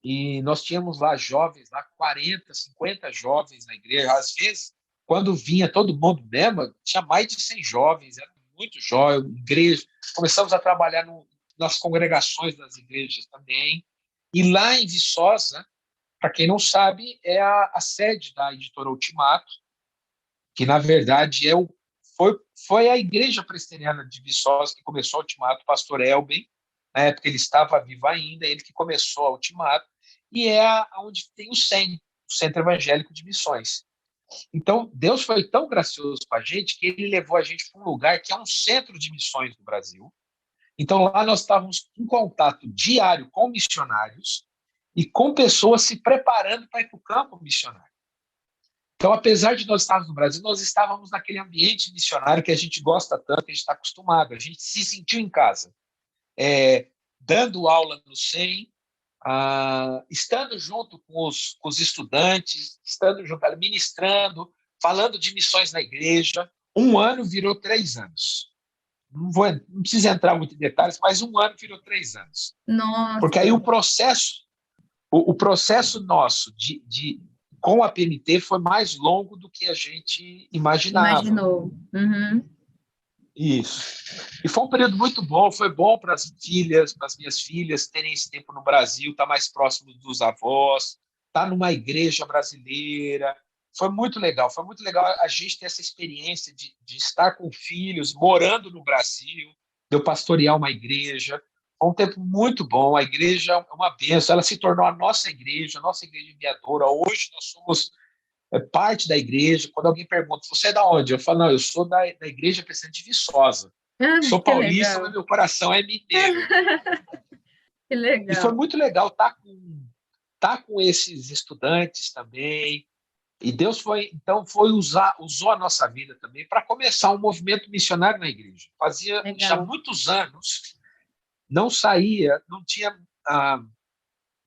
e nós tínhamos lá jovens, lá 40, 50 jovens na igreja. Às vezes, quando vinha todo mundo mesmo, tinha mais de 100 jovens, era muito jovem, igreja. Começamos a trabalhar nas congregações das igrejas também. E lá em Viçosa, para quem não sabe, é a sede da editora Ultimato, que, na verdade, foi a igreja presbiteriana de Viçosa que começou a Ultimato, o pastor Elben. Na época ele estava vivo ainda, ele que começou a Ultimato, e é onde tem o Centro Evangélico de Missões. Então, Deus foi tão gracioso com a gente que ele levou a gente para um lugar que é um centro de missões do Brasil. Então, lá nós estávamos em contato diário com missionários e com pessoas se preparando para ir para o campo missionário. Então, apesar de nós estarmos no Brasil, nós estávamos naquele ambiente missionário que a gente gosta tanto, que a gente está acostumado, a gente se sentiu em casa. Dando aula no SEM, estando junto com os estudantes, estando junto, ministrando, falando de missões na igreja. 1 ano virou 3 anos. Não precisa entrar muito em detalhes, mas 1 ano virou 3 anos. Nossa. Porque aí o processo nosso com a PMT foi mais longo do que a gente imaginava. Imaginou. Uhum. Isso. E foi um período muito bom, foi bom para as minhas filhas terem esse tempo no Brasil, estar mais próximo dos avós, estar numa igreja brasileira. Foi muito legal a gente ter essa experiência de estar com filhos, morando no Brasil, de eu pastorear uma igreja. Foi um tempo muito bom, a igreja é uma bênção, ela se tornou a nossa igreja enviadora. Hoje nós somos parte da igreja. Quando alguém pergunta, você é da onde? Eu falo, não, eu sou da Igreja Presbiteriana de Viçosa. Sou paulista, mas meu coração é mineiro. Que legal. E foi muito legal estar com esses estudantes também. E Deus usou a nossa vida também para começar um movimento missionário na igreja. Fazia já muitos anos, não tinha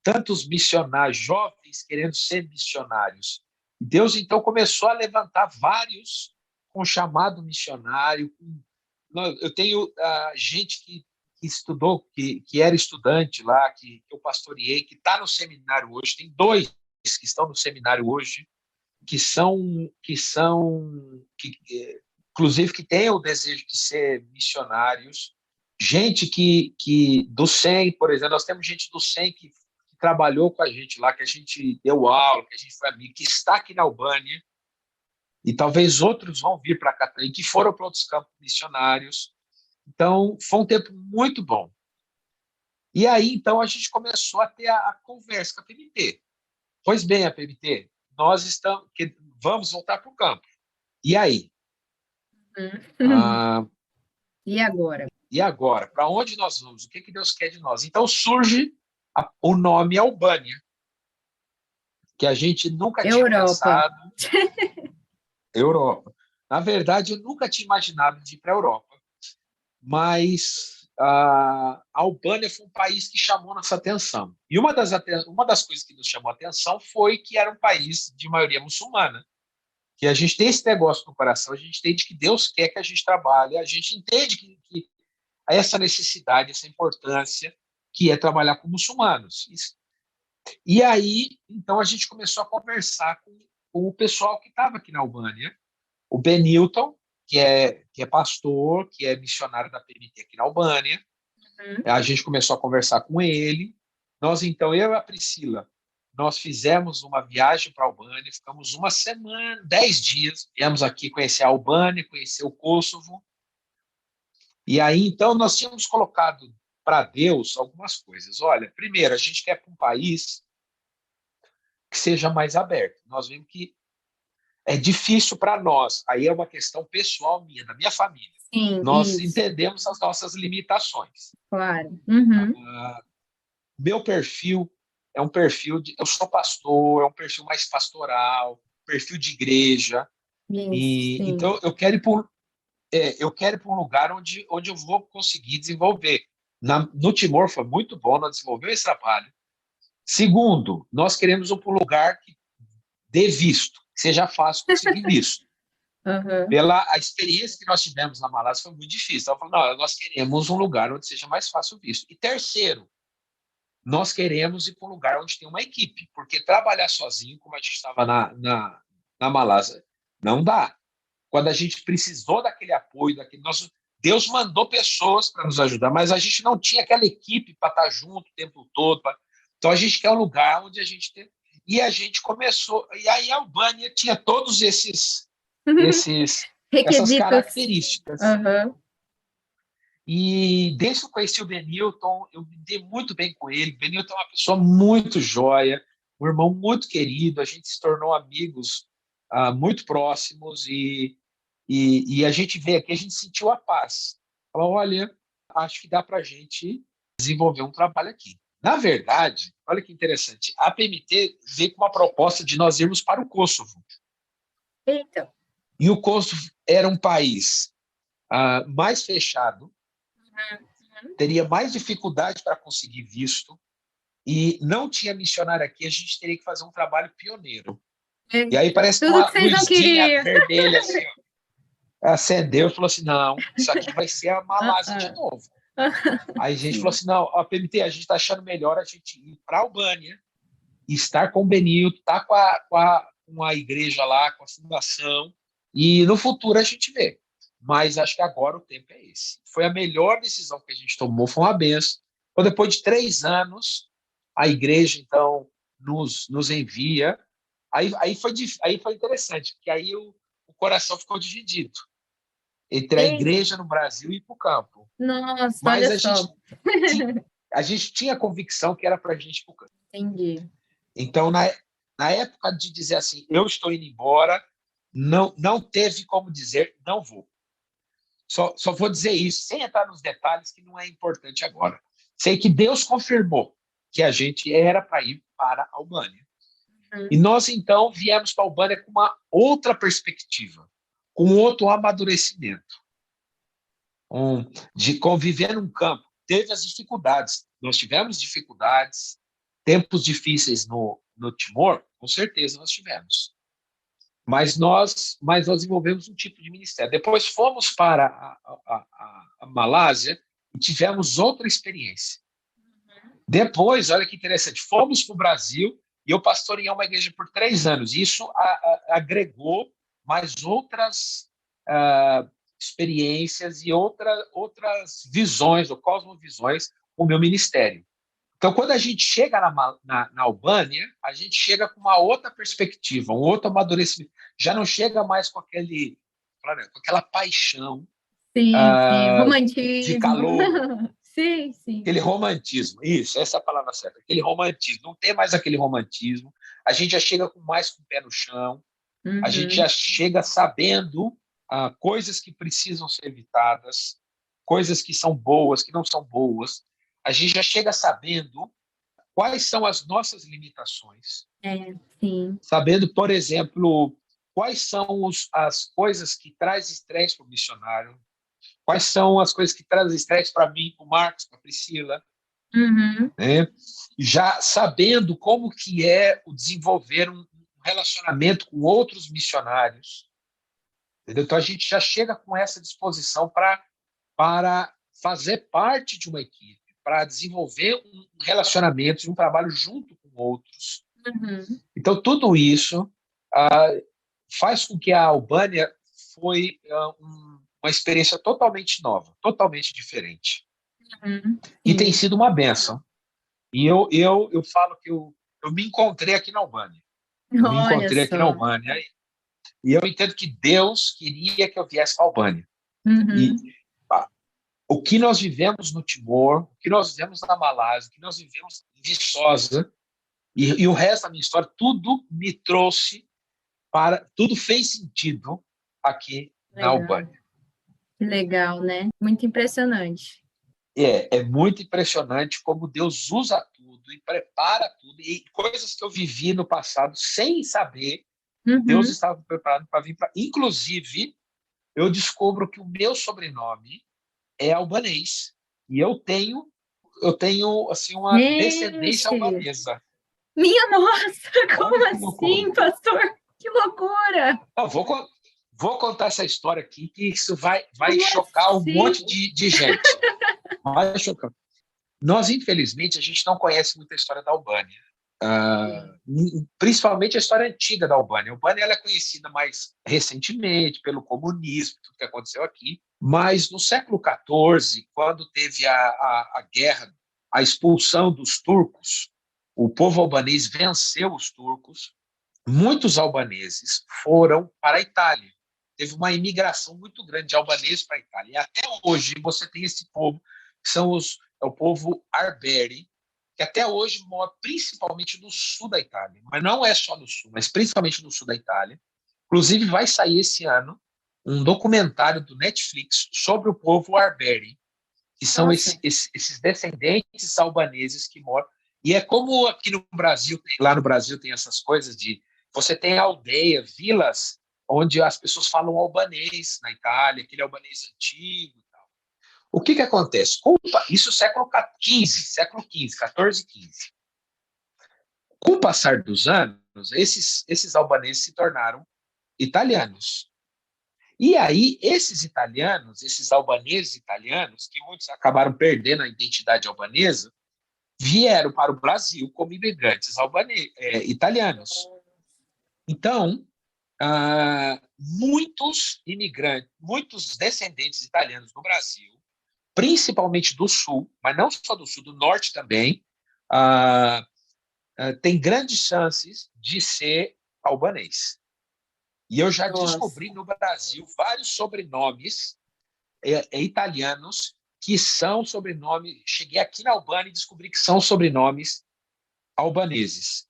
tantos missionários, jovens querendo ser missionários. Deus, então, começou a levantar vários com chamado missionário. Eu tenho gente que estudou, que era estudante lá, que eu pastoreei, que está no seminário hoje. Tem 2 que estão no seminário hoje, que inclusive, que têm o desejo de ser missionários. Gente que do SEM, por exemplo, nós temos gente do SEM que trabalhou com a gente lá, que a gente deu aula, que a gente foi amigo, que está aqui na Albânia, e talvez outros vão vir para cá também, que foram para outros campos missionários. Então, foi um tempo muito bom. E aí, então, a gente começou a ter a conversa com a PMT. Pois bem, a PMT, vamos voltar para o campo. E aí? E agora? E agora? Para onde nós vamos? O que Deus quer de nós? Então, surge o nome Albânia, que a gente nunca tinha pensado. Europa. Na verdade, eu nunca tinha imaginado de ir para a Europa, mas a Albânia foi um país que chamou nossa atenção. E uma das coisas que nos chamou a atenção foi que era um país de maioria muçulmana, que a gente tem esse negócio no coração, a gente entende que Deus quer que a gente trabalhe, a gente entende que essa necessidade, essa importância, que é trabalhar com muçulmanos. E aí, então, a gente começou a conversar com o pessoal que estava aqui na Albânia, o Benilton, que é pastor, que é missionário da PMT aqui na Albânia. A gente começou a conversar com ele. Nós, então, eu e a Priscila, nós fizemos uma viagem para a Albânia, ficamos uma semana, 10 dias, viemos aqui conhecer a Albânia, conhecer o Kosovo. E aí, então, nós tínhamos colocado para Deus algumas coisas. Olha, primeiro, a gente quer para um país que seja mais aberto. Nós vimos que é difícil para nós. Aí é uma questão pessoal minha, da minha família. Sim, Nós isso. entendemos as nossas limitações. Claro. Uhum. Meu perfil é um perfil de... Eu sou pastor, é um perfil mais pastoral, perfil de igreja. Isso, sim. Então, eu quero ir para um lugar onde eu vou conseguir desenvolver. No Timor foi muito bom, nós desenvolvemos esse trabalho. Segundo, nós queremos ir para um lugar que dê visto, que seja fácil conseguir visto. Uhum. Pela a experiência que nós tivemos na Malásia foi muito difícil. Então, eu falei, não, nós queremos um lugar onde seja mais fácil visto. E terceiro, nós queremos ir para um lugar onde tem uma equipe, porque trabalhar sozinho, como a gente estava na Malásia, não dá. Quando a gente precisou daquele apoio, Deus mandou pessoas para nos ajudar, mas a gente não tinha aquela equipe para estar junto o tempo todo. Então, a gente quer um lugar onde a gente tem... E a gente começou... E aí a Albânia tinha todos essas Requisitos. características. Uhum. E desde que eu conheci o Benilton, eu me dei muito bem com ele. O Benilton é uma pessoa muito joia, um irmão muito querido. A gente se tornou amigos muito próximos e a gente veio aqui, a gente sentiu a paz. Falou, olha, acho que dá para a gente desenvolver um trabalho aqui. Na verdade, olha que interessante, a PMT veio com uma proposta de nós irmos para o Kosovo. Eita. E o Kosovo era um país mais fechado, teria mais dificuldade para conseguir visto, e não tinha missionário aqui, a gente teria que fazer um trabalho pioneiro. E aí parece que uma luzinha vermelha assim, acendeu e falou assim, não, isso aqui vai ser a Malásia de novo. Aí a gente falou assim, não, a PMT, a gente está achando melhor a gente ir para a Albânia, estar com o Benilton, estar com a igreja lá, com a fundação, e no futuro a gente vê. Mas acho que agora o tempo é esse. Foi a melhor decisão que a gente tomou, foi uma benção. Então, depois de 3 anos, a igreja, então, nos envia. Aí foi interessante, porque aí o coração ficou dividido entre a igreja no Brasil e ir para o campo. Nossa, mas olha só. A gente tinha a convicção que era para a gente ir para o campo. Entendi. Então, na época de dizer assim, eu estou indo embora, não teve como dizer, não vou. Só vou dizer isso, sem entrar nos detalhes, que não é importante agora. Sei que Deus confirmou que a gente era para ir para a Albânia. E nós, então, viemos para a Albânia com uma outra perspectiva, com outro amadurecimento, de conviver num campo. Teve as dificuldades, nós tivemos dificuldades, tempos difíceis no Timor, com certeza nós tivemos. Mas nós desenvolvemos um tipo de ministério. Depois fomos para a Malásia e tivemos outra experiência. Depois, olha que interessante, fomos para o Brasil e eu pastoreei uma igreja por 3 anos. Isso agregou mais outras experiências e outras visões, ou cosmovisões, o meu ministério. Então, quando a gente chega na Albânia, a gente chega com uma outra perspectiva, um outro amadurecimento. Já não chega mais com aquela paixão sim, romantismo. de calor. Sim. Aquele romantismo, isso, essa é a palavra certa. Aquele romantismo, não tem mais aquele romantismo. A gente já chega mais com o pé no chão. A gente já chega sabendo coisas que precisam ser evitadas, coisas que são boas, que não são boas. A gente já chega sabendo quais são as nossas limitações. Sim. Sabendo, por exemplo, quais são as coisas que trazem estresse para o missionário, quais são as coisas que trazem estresse para mim, para o Marcos, para a Priscila. Né? Já sabendo como que é o desenvolver um relacionamento com outros missionários. Entendeu? Então, a gente já chega com essa disposição para fazer parte de uma equipe, para desenvolver um relacionamento, um trabalho junto com outros. Então, tudo isso faz com que a Albânia foi uma experiência totalmente nova, totalmente diferente. E tem sido uma bênção. E eu falo que eu me encontrei aqui na Albânia. Eu me Olha encontrei aqui na só. Albânia. E eu entendo que Deus queria que eu viesse para a Albânia. E Uhum. o que nós vivemos no Timor, o que nós vivemos na Malásia, o que nós vivemos em Viçosa, e o resto da minha história, tudo me trouxe tudo fez sentido aqui na Legal. Albânia. Que legal, né? Muito impressionante. É muito impressionante como Deus usa tudo e prepara tudo, e coisas que eu vivi no passado sem saber, Deus Uhum. estava preparado para vir para. Inclusive, eu descubro que o meu sobrenome é albanês e eu tenho assim uma descendência Gente, albanesa. minha nossa, Olha como que loucura! assim, pastor? Que loucura! Não, vou contar essa história aqui, que isso vai Como chocar um assim? monte de gente. Vai chocar. Nós, infelizmente, a gente não conhece muita história da Albânia. Principalmente a história antiga da Albânia. A Albânia ela é conhecida mais recentemente pelo comunismo, tudo que aconteceu aqui. Mas no século XIV, quando teve a guerra, a expulsão dos turcos, o povo albanês venceu os turcos. Muitos albaneses foram para a Itália. Teve uma imigração muito grande de albaneses para a Itália. E até hoje você tem esse povo, que é o povo Arberi, que até hoje mora principalmente no sul da Itália. Mas não é só no sul, mas principalmente no sul da Itália. Inclusive, vai sair esse ano um documentário do Netflix sobre o povo Arberi, que são Nossa, esses descendentes albaneses que moram. E é como aqui no Brasil, lá no Brasil tem essas coisas de você tem aldeia, vilas, onde as pessoas falam albanês na Itália, aquele albanês antigo e tal. O que acontece? Isso século XV, século XV, 14, 15. Com o passar dos anos, esses albaneses se tornaram italianos. E aí, esses italianos, esses albaneses italianos, que muitos acabaram perdendo a identidade albanesa, vieram para o Brasil como imigrantes italianos. Então, muitos imigrantes, muitos descendentes italianos no Brasil, principalmente do Sul, mas não só do Sul, do Norte também, tem grandes chances de ser albanês. E eu já nossa. descobri no Brasil vários sobrenomes italianos que são sobrenomes. Cheguei aqui na Albânia e descobri que são sobrenomes albaneses.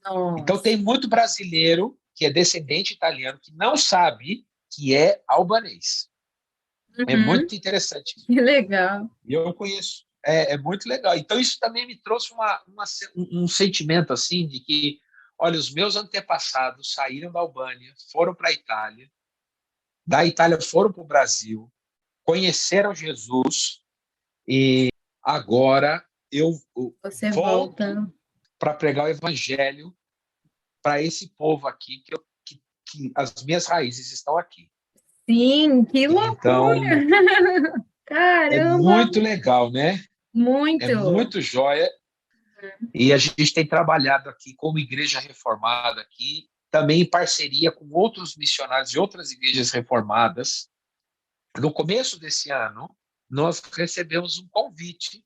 Então, Nossa, tem muito brasileiro que é descendente italiano que não sabe que é albanês. É uhum, muito interessante. que legal. E eu conheço. É muito legal. Então, isso também me trouxe um sentimento assim de que, olha, os meus antepassados saíram da Albânia, foram para a Itália, da Itália foram para o Brasil, conheceram Jesus e agora eu Você volto volta. para pregar o evangelho para esse povo aqui, que as minhas raízes estão aqui. Sim, que loucura! Então, é Caramba, muito legal, né? É muito. muito joia. E a gente tem trabalhado aqui como igreja reformada aqui, também em parceria com outros missionários de outras igrejas reformadas. No começo desse ano, nós recebemos um convite.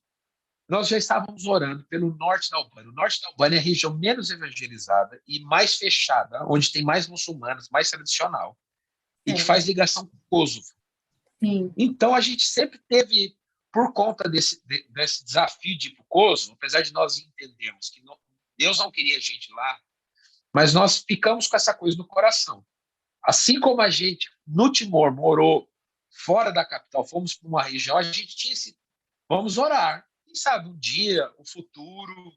Nós já estávamos orando pelo norte da Albânia. O norte da Albânia é a região menos evangelizada e mais fechada, onde tem mais muçulmanos, mais tradicional, e que É, faz ligação com o Kosovo. sim. Então, a gente sempre teve, por conta desse desafio de ir para o Kosovo, apesar de nós entendermos que Deus não queria a gente lá, mas nós ficamos com essa coisa no coração. Assim como a gente, no Timor, morou fora da capital, fomos para uma região, a gente tinha esse. Vamos orar. Quem sabe um dia, o futuro,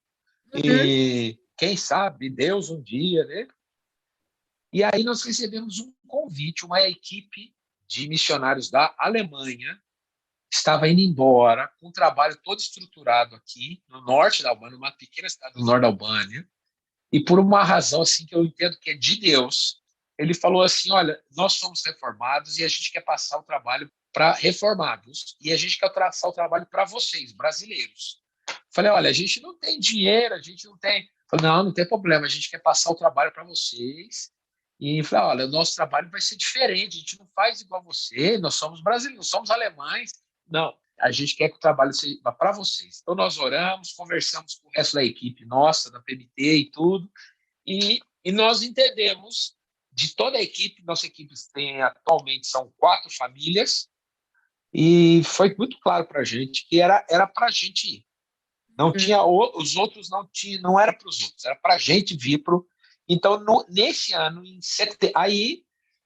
Uhum. e quem sabe Deus um dia, né? E aí nós recebemos um convite, uma equipe de missionários da Alemanha estava indo embora com um trabalho todo estruturado aqui no norte da Albânia, uma pequena cidade do norte da Albânia, e por uma razão assim que eu entendo que é de Deus, ele falou assim, olha, nós somos reformados e a gente quer passar o trabalho para reformados e a gente quer traçar o trabalho para vocês, brasileiros. Falei, olha, a gente não tem dinheiro, a gente não tem. Falei, não tem problema, a gente quer passar o trabalho para vocês E falei, olha, o nosso trabalho vai ser diferente, a gente não faz igual você, nós somos brasileiros, somos alemães. Não, a gente quer que o trabalho seja para vocês. Então, nós oramos, conversamos com o resto da equipe nossa, da PMT e tudo, e nós entendemos de toda a equipe, nossa equipe tem atualmente são 4 famílias, e foi muito claro para a gente que era para a gente ir. Não tinha os outros, não era para os outros, era para a gente vir para. Então, nesse ano, em setembro, aí,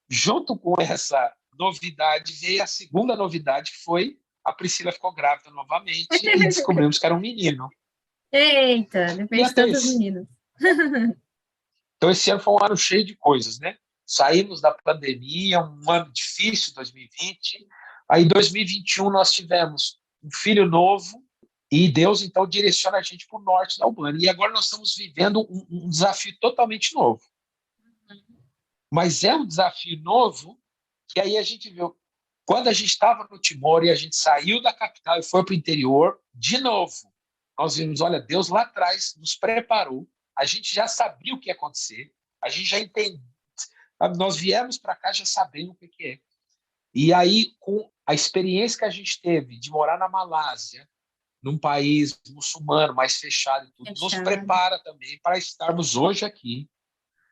junto com essa novidade, veio a segunda novidade, que foi a Priscila ficou grávida novamente e descobrimos que era um menino. Eita, E depois de até tantos esse, meninos. então, esse ano foi um ano cheio de coisas, né? Saímos da pandemia, um ano difícil, 2020. Aí, em 2021, nós tivemos um filho novo, e Deus, então, direciona a gente para o norte da Albânia. E agora nós estamos vivendo um desafio totalmente novo. Mas é um desafio novo que aí a gente viu. Quando a gente estava no Timor e a gente saiu da capital e foi para o interior, de novo, nós vimos, olha, Deus lá atrás nos preparou, a gente já sabia o que ia acontecer, a gente já entendeu, nós viemos para cá já sabendo o que é. E aí, com a experiência que a gente teve de morar na Malásia, num país muçulmano mais fechado e tudo, nos prepara também para estarmos hoje aqui.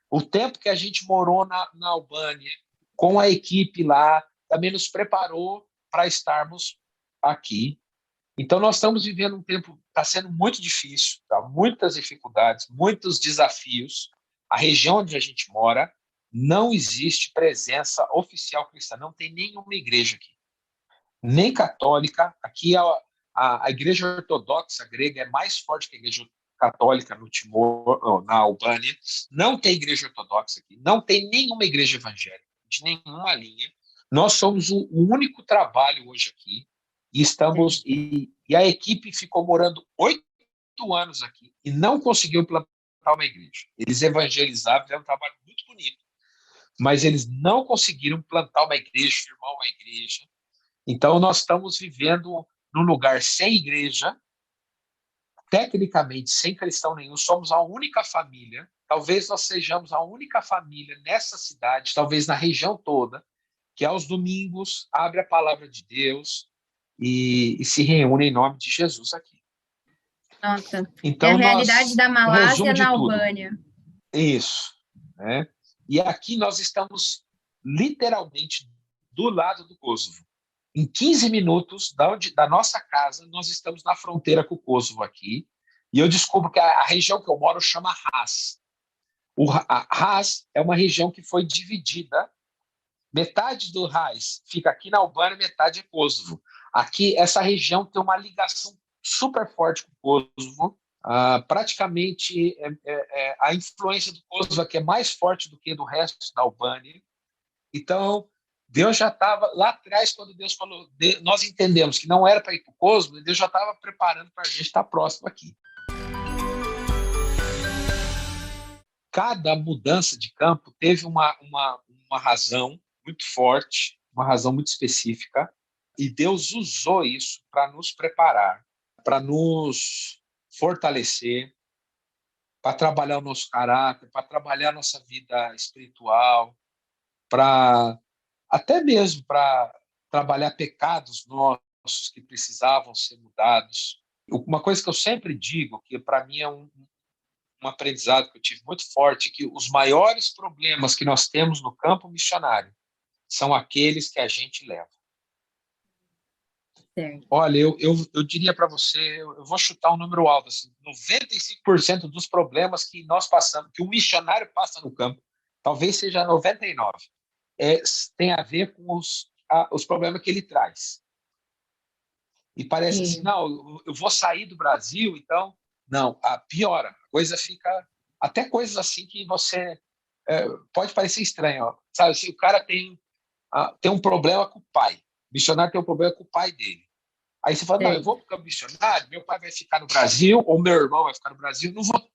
O tempo que a gente morou na Albânia, com a equipe lá, também nos preparou para estarmos aqui. Então, nós estamos vivendo um tempo, está sendo muito difícil, tá? Muitas dificuldades, muitos desafios. A região onde a gente mora, não existe presença oficial cristã, não tem nenhuma igreja aqui, nem católica. Aqui a igreja ortodoxa grega é mais forte que a igreja católica no Timor, na Albânia. Não tem igreja ortodoxa aqui, não tem nenhuma igreja evangélica, de nenhuma linha. Nós somos o único trabalho hoje aqui, e estamos e a equipe ficou morando 8 anos aqui e não conseguiu plantar uma igreja. Eles evangelizavam, fizeram um trabalho muito bonito, mas eles não conseguiram plantar uma igreja, firmar uma igreja. Então, nós estamos vivendo num lugar sem igreja, tecnicamente sem cristão nenhum, somos a única família, talvez nós sejamos a única família nessa cidade, talvez na região toda, que aos domingos abre a palavra de Deus e se reúne em nome de Jesus aqui. Nossa, então, é a realidade da Malásia na Albânia. Isso. Né? E aqui nós estamos literalmente do lado do Kosovo. Em 15 minutos da nossa casa, nós estamos na fronteira com o Kosovo aqui, e eu descubro que a região que eu moro chama Hras. A Hras é uma região que foi dividida, metade do Hras fica aqui na Albânia, metade é Kosovo. Aqui, essa região tem uma ligação super forte com o Kosovo, praticamente a influência do Kosovo aqui é mais forte do que do resto da Albânia. Então, Deus já estava lá atrás, quando Deus falou, nós entendemos que não era para ir para o Kosovo, Deus já estava preparando para a gente estar próximo aqui. Cada mudança de campo teve uma razão muito forte, uma razão muito específica, e Deus usou isso para nos preparar, para nos fortalecer, para trabalhar o nosso caráter, para trabalhar a nossa vida espiritual, até mesmo para trabalhar pecados nossos que precisavam ser mudados. Uma coisa que eu sempre digo, que para mim é um aprendizado que eu tive muito forte, que os maiores problemas que nós temos no campo missionário são aqueles que a gente leva. Certo. Olha, eu diria para você, eu vou chutar um número alto, assim, 95% dos problemas que nós passamos, que o missionário passa no campo, talvez seja 99%, tem a ver com os problemas que ele traz. E parece assim, não, eu vou sair do Brasil, então, não, piora, a coisa fica, até coisas assim que você, pode parecer estranho, ó, sabe, assim, o cara tem um problema com o pai, o missionário tem um problema com o pai dele. Aí você fala, não, eu vou ficar missionário, meu pai vai ficar no Brasil, ou meu irmão vai ficar no Brasil, não vou.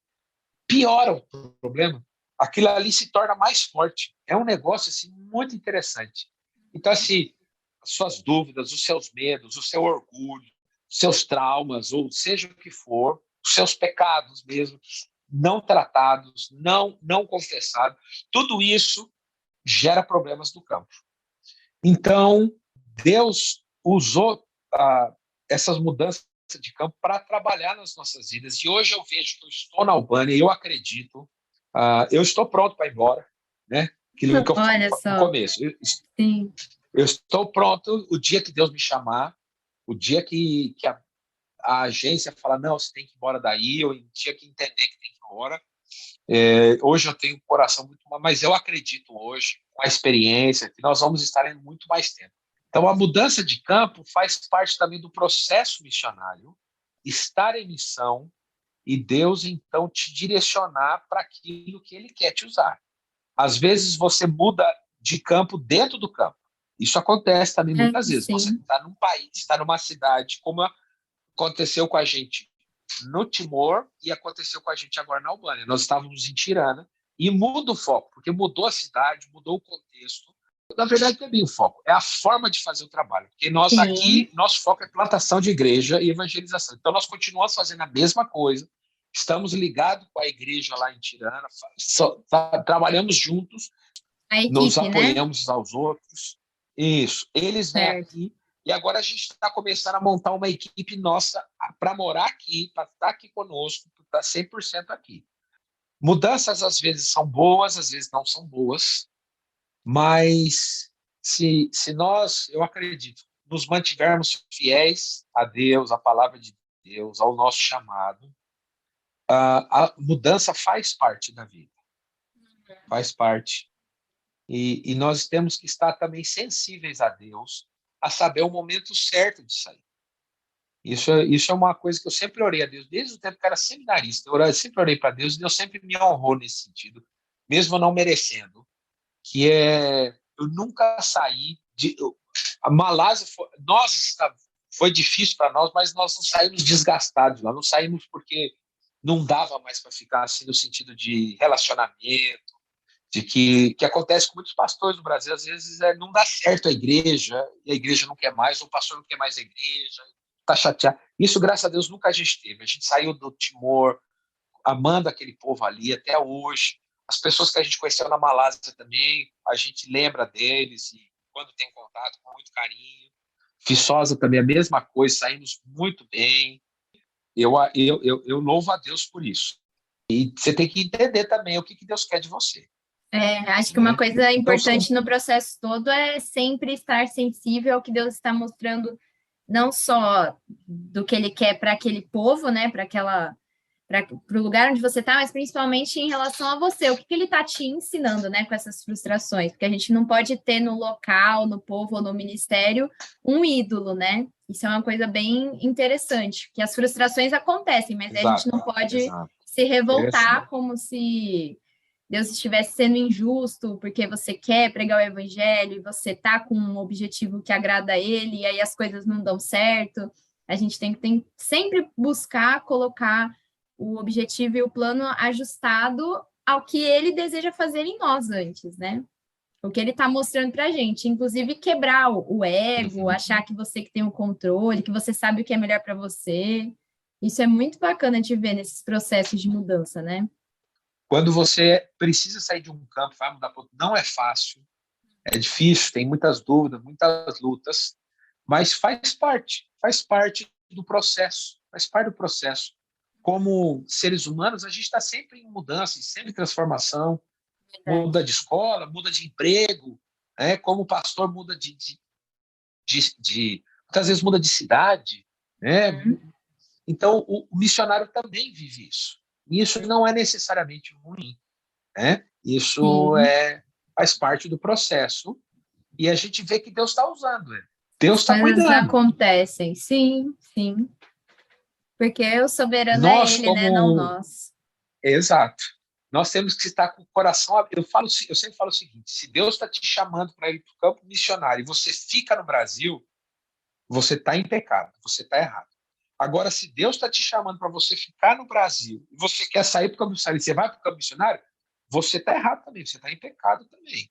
Piora o problema. Aquilo ali se torna mais forte. É um negócio assim, muito interessante. Então, assim, as suas dúvidas, os seus medos, o seu orgulho, os seus traumas, ou seja o que for, os seus pecados mesmo, não tratados, não confessados, tudo isso gera problemas no campo. Então, Deus usou essas mudanças de campo para trabalhar nas nossas vidas. E hoje eu vejo que eu estou na Albânia e eu acredito, eu estou pronto para ir embora, né? Aquilo que eu falei Olha no só, começo. sim. Eu estou pronto o dia que Deus me chamar, o dia que a agência fala, não, você tem que ir embora daí, eu tinha que entender que tem que ir embora. Hoje eu tenho um coração muito mais, mas eu acredito hoje, com a experiência, que nós vamos estar em muito mais tempo. Então, a mudança de campo faz parte também do processo missionário, estar em missão e Deus, então, te direcionar para aquilo que Ele quer te usar. Às vezes, você muda de campo dentro do campo. Isso acontece também muitas vezes. Você Sim. está num país, está numa cidade, como aconteceu com a gente no Timor e aconteceu com a gente agora na Albânia. Nós estávamos em Tirana e muda o foco, porque mudou a cidade, mudou o contexto. Na verdade, não é bem o foco, é a forma de fazer o trabalho. Porque nós Sim. aqui, nosso foco é plantação de igreja e evangelização. Então, nós continuamos fazendo a mesma coisa, estamos ligados com a igreja lá em Tirana, trabalhamos juntos, A nos equipe, né? apoiamos aos outros. Isso. Eles vêm Certo. aqui e agora a gente está começando a montar uma equipe nossa para morar aqui, para estar aqui conosco, para estar 100% aqui. Mudanças às vezes são boas, às vezes não são boas, mas se nós, eu acredito, nos mantivermos fiéis a Deus, à palavra de Deus, ao nosso chamado, a mudança faz parte da vida, faz parte. E nós temos que estar também sensíveis a Deus, a saber o momento certo de sair. Isso é uma coisa que eu sempre orei a Deus, desde o tempo que eu era seminarista. Eu sempre orei para Deus e Deus sempre me honrou nesse sentido, mesmo não merecendo. Que é, eu nunca saí de. A Malásia, foi difícil para nós, mas nós não saímos desgastados lá, não saímos porque não dava mais para ficar assim no sentido de relacionamento, de que acontece com muitos pastores do Brasil, às vezes não dá certo a igreja, e a igreja não quer mais, ou o pastor não quer mais a igreja, está chateado. Isso, graças a Deus, nunca a gente teve. A gente saiu do Timor, amando aquele povo ali até hoje. As pessoas que a gente conheceu na Malásia também, a gente lembra deles, e quando tem contato, com muito carinho. Viçosa também a mesma coisa, saímos muito bem. Eu louvo a Deus por isso. E você tem que entender também o que Deus quer de você. Acho que uma coisa Então, importante no processo todo é sempre estar sensível ao que Deus está mostrando, não só do que Ele quer para aquele povo, né, para o lugar onde você está, mas principalmente em relação a você, o que Ele está te ensinando, né, com essas frustrações, porque a gente não pode ter no local, no povo ou no ministério um ídolo, né? Isso é uma coisa bem interessante, que as frustrações acontecem, mas a gente não pode se revoltar como se Deus estivesse sendo injusto porque você quer pregar o evangelho e você tá com um objetivo que agrada a ele e aí as coisas não dão certo. A gente tem que sempre buscar colocar o objetivo e o plano ajustado ao que ele deseja fazer em nós antes, né? O que ele está mostrando para a gente, inclusive quebrar o ego, achar que você que tem o controle, que você sabe o que é melhor para você. Isso é muito bacana de ver nesses processos de mudança, né? Quando você precisa sair de um campo, vai mudar para outro, não é fácil, é difícil, tem muitas dúvidas, muitas lutas, mas faz parte do processo, faz parte do processo. Como seres humanos, a gente está sempre em mudança, sempre em transformação, muda de escola, muda de emprego, né? Como pastor muda muitas vezes muda de cidade, né? Então o missionário também vive isso. E isso não é necessariamente ruim, né? Isso faz parte do processo e a gente vê que Deus está usando ele. Deus está Coisas cuidando. acontecem, sim, sim. Porque o soberano é Nós ele, né? Não como nós. exato. Nós temos que estar com o coração aberto. Eu sempre falo o seguinte: se Deus está te chamando para ir para o campo missionário e você fica no Brasil, você está em pecado, você está errado. Agora, se Deus está te chamando para você ficar no Brasil e você quer sair para o campo missionário e você vai para o campo missionário, você está errado também, você está em pecado também.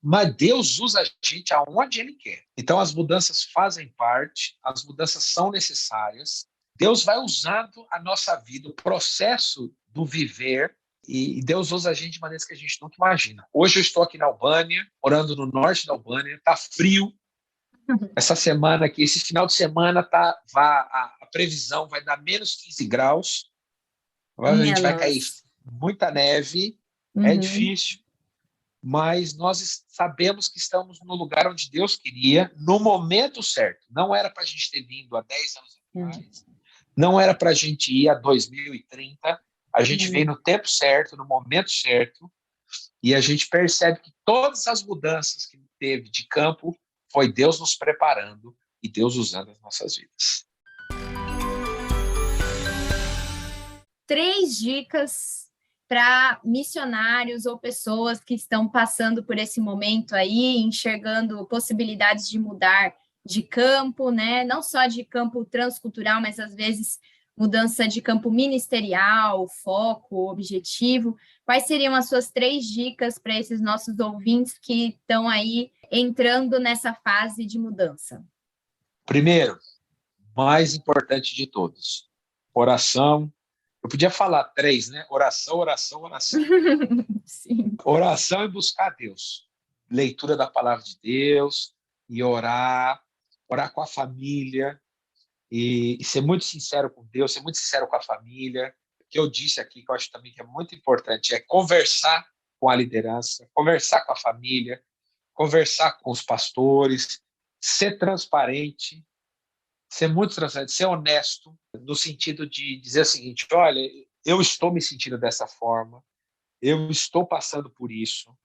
Mas Deus usa a gente aonde Ele quer. Então, as mudanças fazem parte, as mudanças são necessárias. Deus vai usando a nossa vida, o processo do viver, E Deus usa a gente de maneiras que a gente nunca imagina. Hoje eu estou aqui na Albânia, morando no norte da Albânia, está frio. Essa semana aqui, esse final de semana, a previsão vai dar menos 15 graus. Provavelmente vai cair muita neve. É difícil, mas nós sabemos que estamos no lugar onde Deus queria, no momento certo. Não era para a gente ter vindo há 10 anos atrás, não era para a gente ir a 2030. A gente veio no tempo certo, no momento certo, e a gente percebe que todas as mudanças que teve de campo foi Deus nos preparando e Deus usando as nossas vidas. 3 dicas para missionários ou pessoas que estão passando por esse momento aí, enxergando possibilidades de mudar de campo, né? Não só de campo transcultural, mas às vezes mudança de campo ministerial, foco, objetivo. Quais seriam as suas 3 dicas para esses nossos ouvintes que estão aí entrando nessa fase de mudança? Primeiro, mais importante de todos, oração. Eu podia falar 3, né? Oração, oração, oração. Sim. Oração e buscar Deus. Leitura da palavra de Deus e orar com a família e ser muito sincero com Deus, ser muito sincero com a família. O que eu disse aqui, que eu acho também que é muito importante, é conversar com a liderança, conversar com a família, conversar com os pastores, ser transparente, ser muito transparente, ser honesto, no sentido de dizer o seguinte: olha, eu estou me sentindo dessa forma, eu estou passando por isso,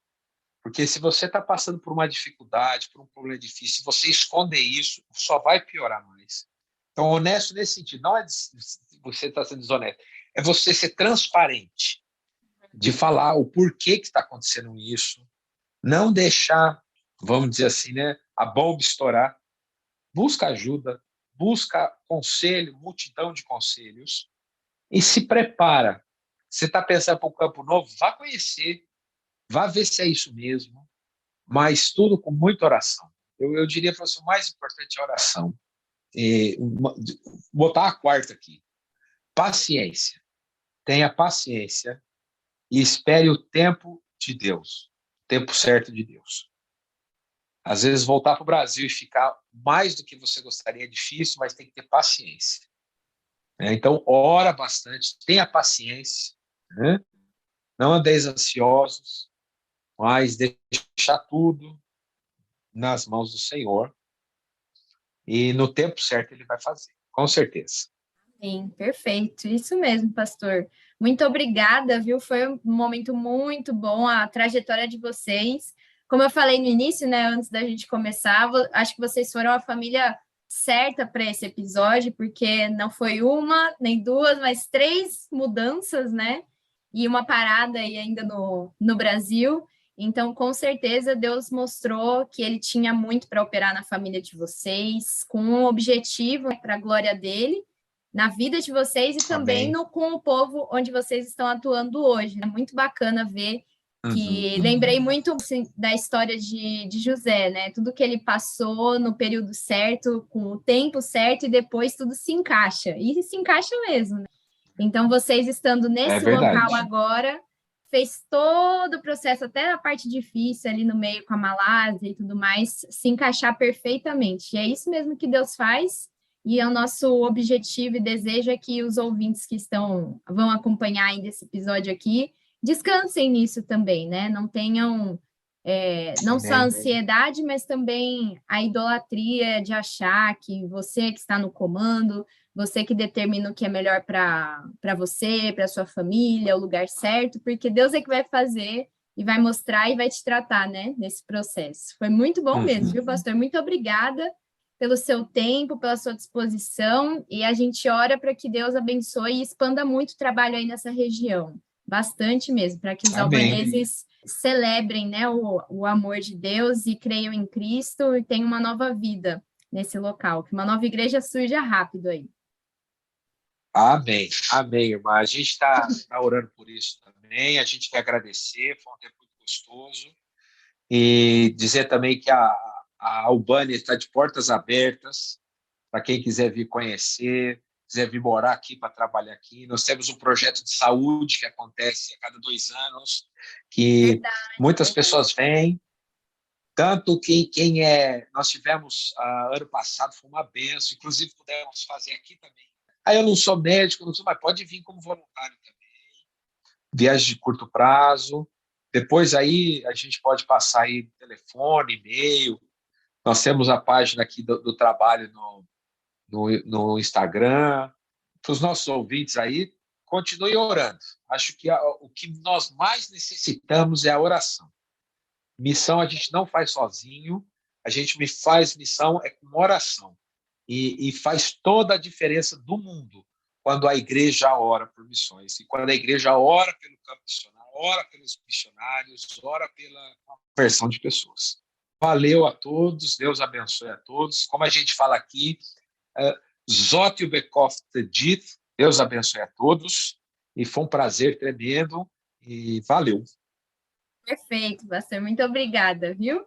porque se você está passando por uma dificuldade, por um problema difícil, se você esconder isso, só vai piorar mais. Então, honesto nesse sentido, não é você estar sendo desonesto, é você ser transparente, de falar o porquê que está acontecendo isso, não deixar, vamos dizer assim, né, a bomba estourar. Busca ajuda, busca conselho, multidão de conselhos, e se prepara. Você está pensando para um campo novo, vá conhecer, vá ver se é isso mesmo, mas tudo com muita oração. Eu diria para você, o mais importante é a oração. Botar a 4ª aqui. Paciência. Tenha paciência e espere o tempo de Deus, o tempo certo de Deus. Às vezes, voltar para o Brasil e ficar mais do que você gostaria é difícil, mas tem que ter paciência. Então, ora bastante, tenha paciência, né? Não andeis ansiosos, mas deixar tudo nas mãos do Senhor. E no tempo certo Ele vai fazer, com certeza. Sim, perfeito. Isso mesmo, pastor. Muito obrigada, viu? Foi um momento muito bom a trajetória de vocês. Como eu falei no início, né, antes da gente começar, acho que vocês foram a família certa para esse episódio, porque não foi uma, nem 2, mas 3 mudanças, né? E uma parada aí ainda no Brasil. Então, com certeza, Deus mostrou que Ele tinha muito para operar na família de vocês, com um objetivo para a glória dele, na vida de vocês e também com o povo onde vocês estão atuando hoje. É muito bacana ver que lembrei muito assim, da história de José, né? Tudo que ele passou no período certo, com o tempo certo, e depois tudo se encaixa. E se encaixa mesmo, né? Então, vocês estando nesse local agora, fez todo o processo, até a parte difícil ali no meio com a Malásia e tudo mais, se encaixar perfeitamente. E é isso mesmo que Deus faz. E é o nosso objetivo e desejo é que os ouvintes que vão acompanhar ainda esse episódio aqui descansem nisso também, né? Não tenham não só a ansiedade, mas também a idolatria de achar que você que está no comando, você que determina o que é melhor para você, para sua família, o lugar certo, porque Deus é que vai fazer e vai mostrar e vai te tratar, né? Nesse processo. Foi muito bom mesmo, viu, pastor? Muito obrigada pelo seu tempo, pela sua disposição, e a gente ora para que Deus abençoe e expanda muito o trabalho aí nessa região, bastante mesmo, para que os albaneses celebrem, né, o amor de Deus e creiam em Cristo e tenham uma nova vida nesse local, que uma nova igreja surja rápido aí. Amém, amém, irmã. A gente está orando por isso também, a gente quer agradecer, foi um tempo muito gostoso, e dizer também que a Albânia está de portas abertas para quem quiser vir conhecer. quiser vir morar aqui para trabalhar aqui. Nós temos um projeto de saúde que acontece a cada 2 anos, que muitas pessoas vêm. Tanto que nós tivemos ano passado, foi uma benção, inclusive pudemos fazer aqui também. Aí eu não sou médico, mas pode vir como voluntário também. Viagem de curto prazo. Depois aí a gente pode passar aí telefone, e-mail. Nós temos a página aqui do trabalho no Instagram. Para os nossos ouvintes aí, continuem orando. Acho que o que nós mais necessitamos é a oração. Missão a gente não faz sozinho, a gente faz missão com oração. E faz toda a diferença do mundo quando a igreja ora por missões. E quando a igreja ora pelo campo missionário, ora pelos missionários, ora pela conversão de pessoas. Valeu a todos, Deus abençoe a todos. Como a gente fala aqui, Zot Bekof Tedit, Deus abençoe a todos. E foi um prazer tremendo e valeu. Perfeito, pastor. Muito obrigada, viu?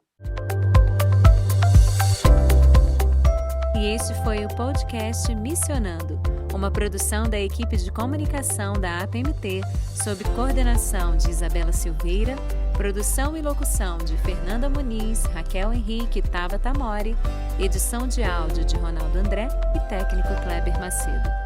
E este foi o podcast Missionando, uma produção da equipe de comunicação da APMT, sob coordenação de Isabela Silveira, produção e locução de Fernanda Muniz, Raquel Henrique e Tabata Mori, edição de áudio de Ronaldo André e técnico Kleber Macedo.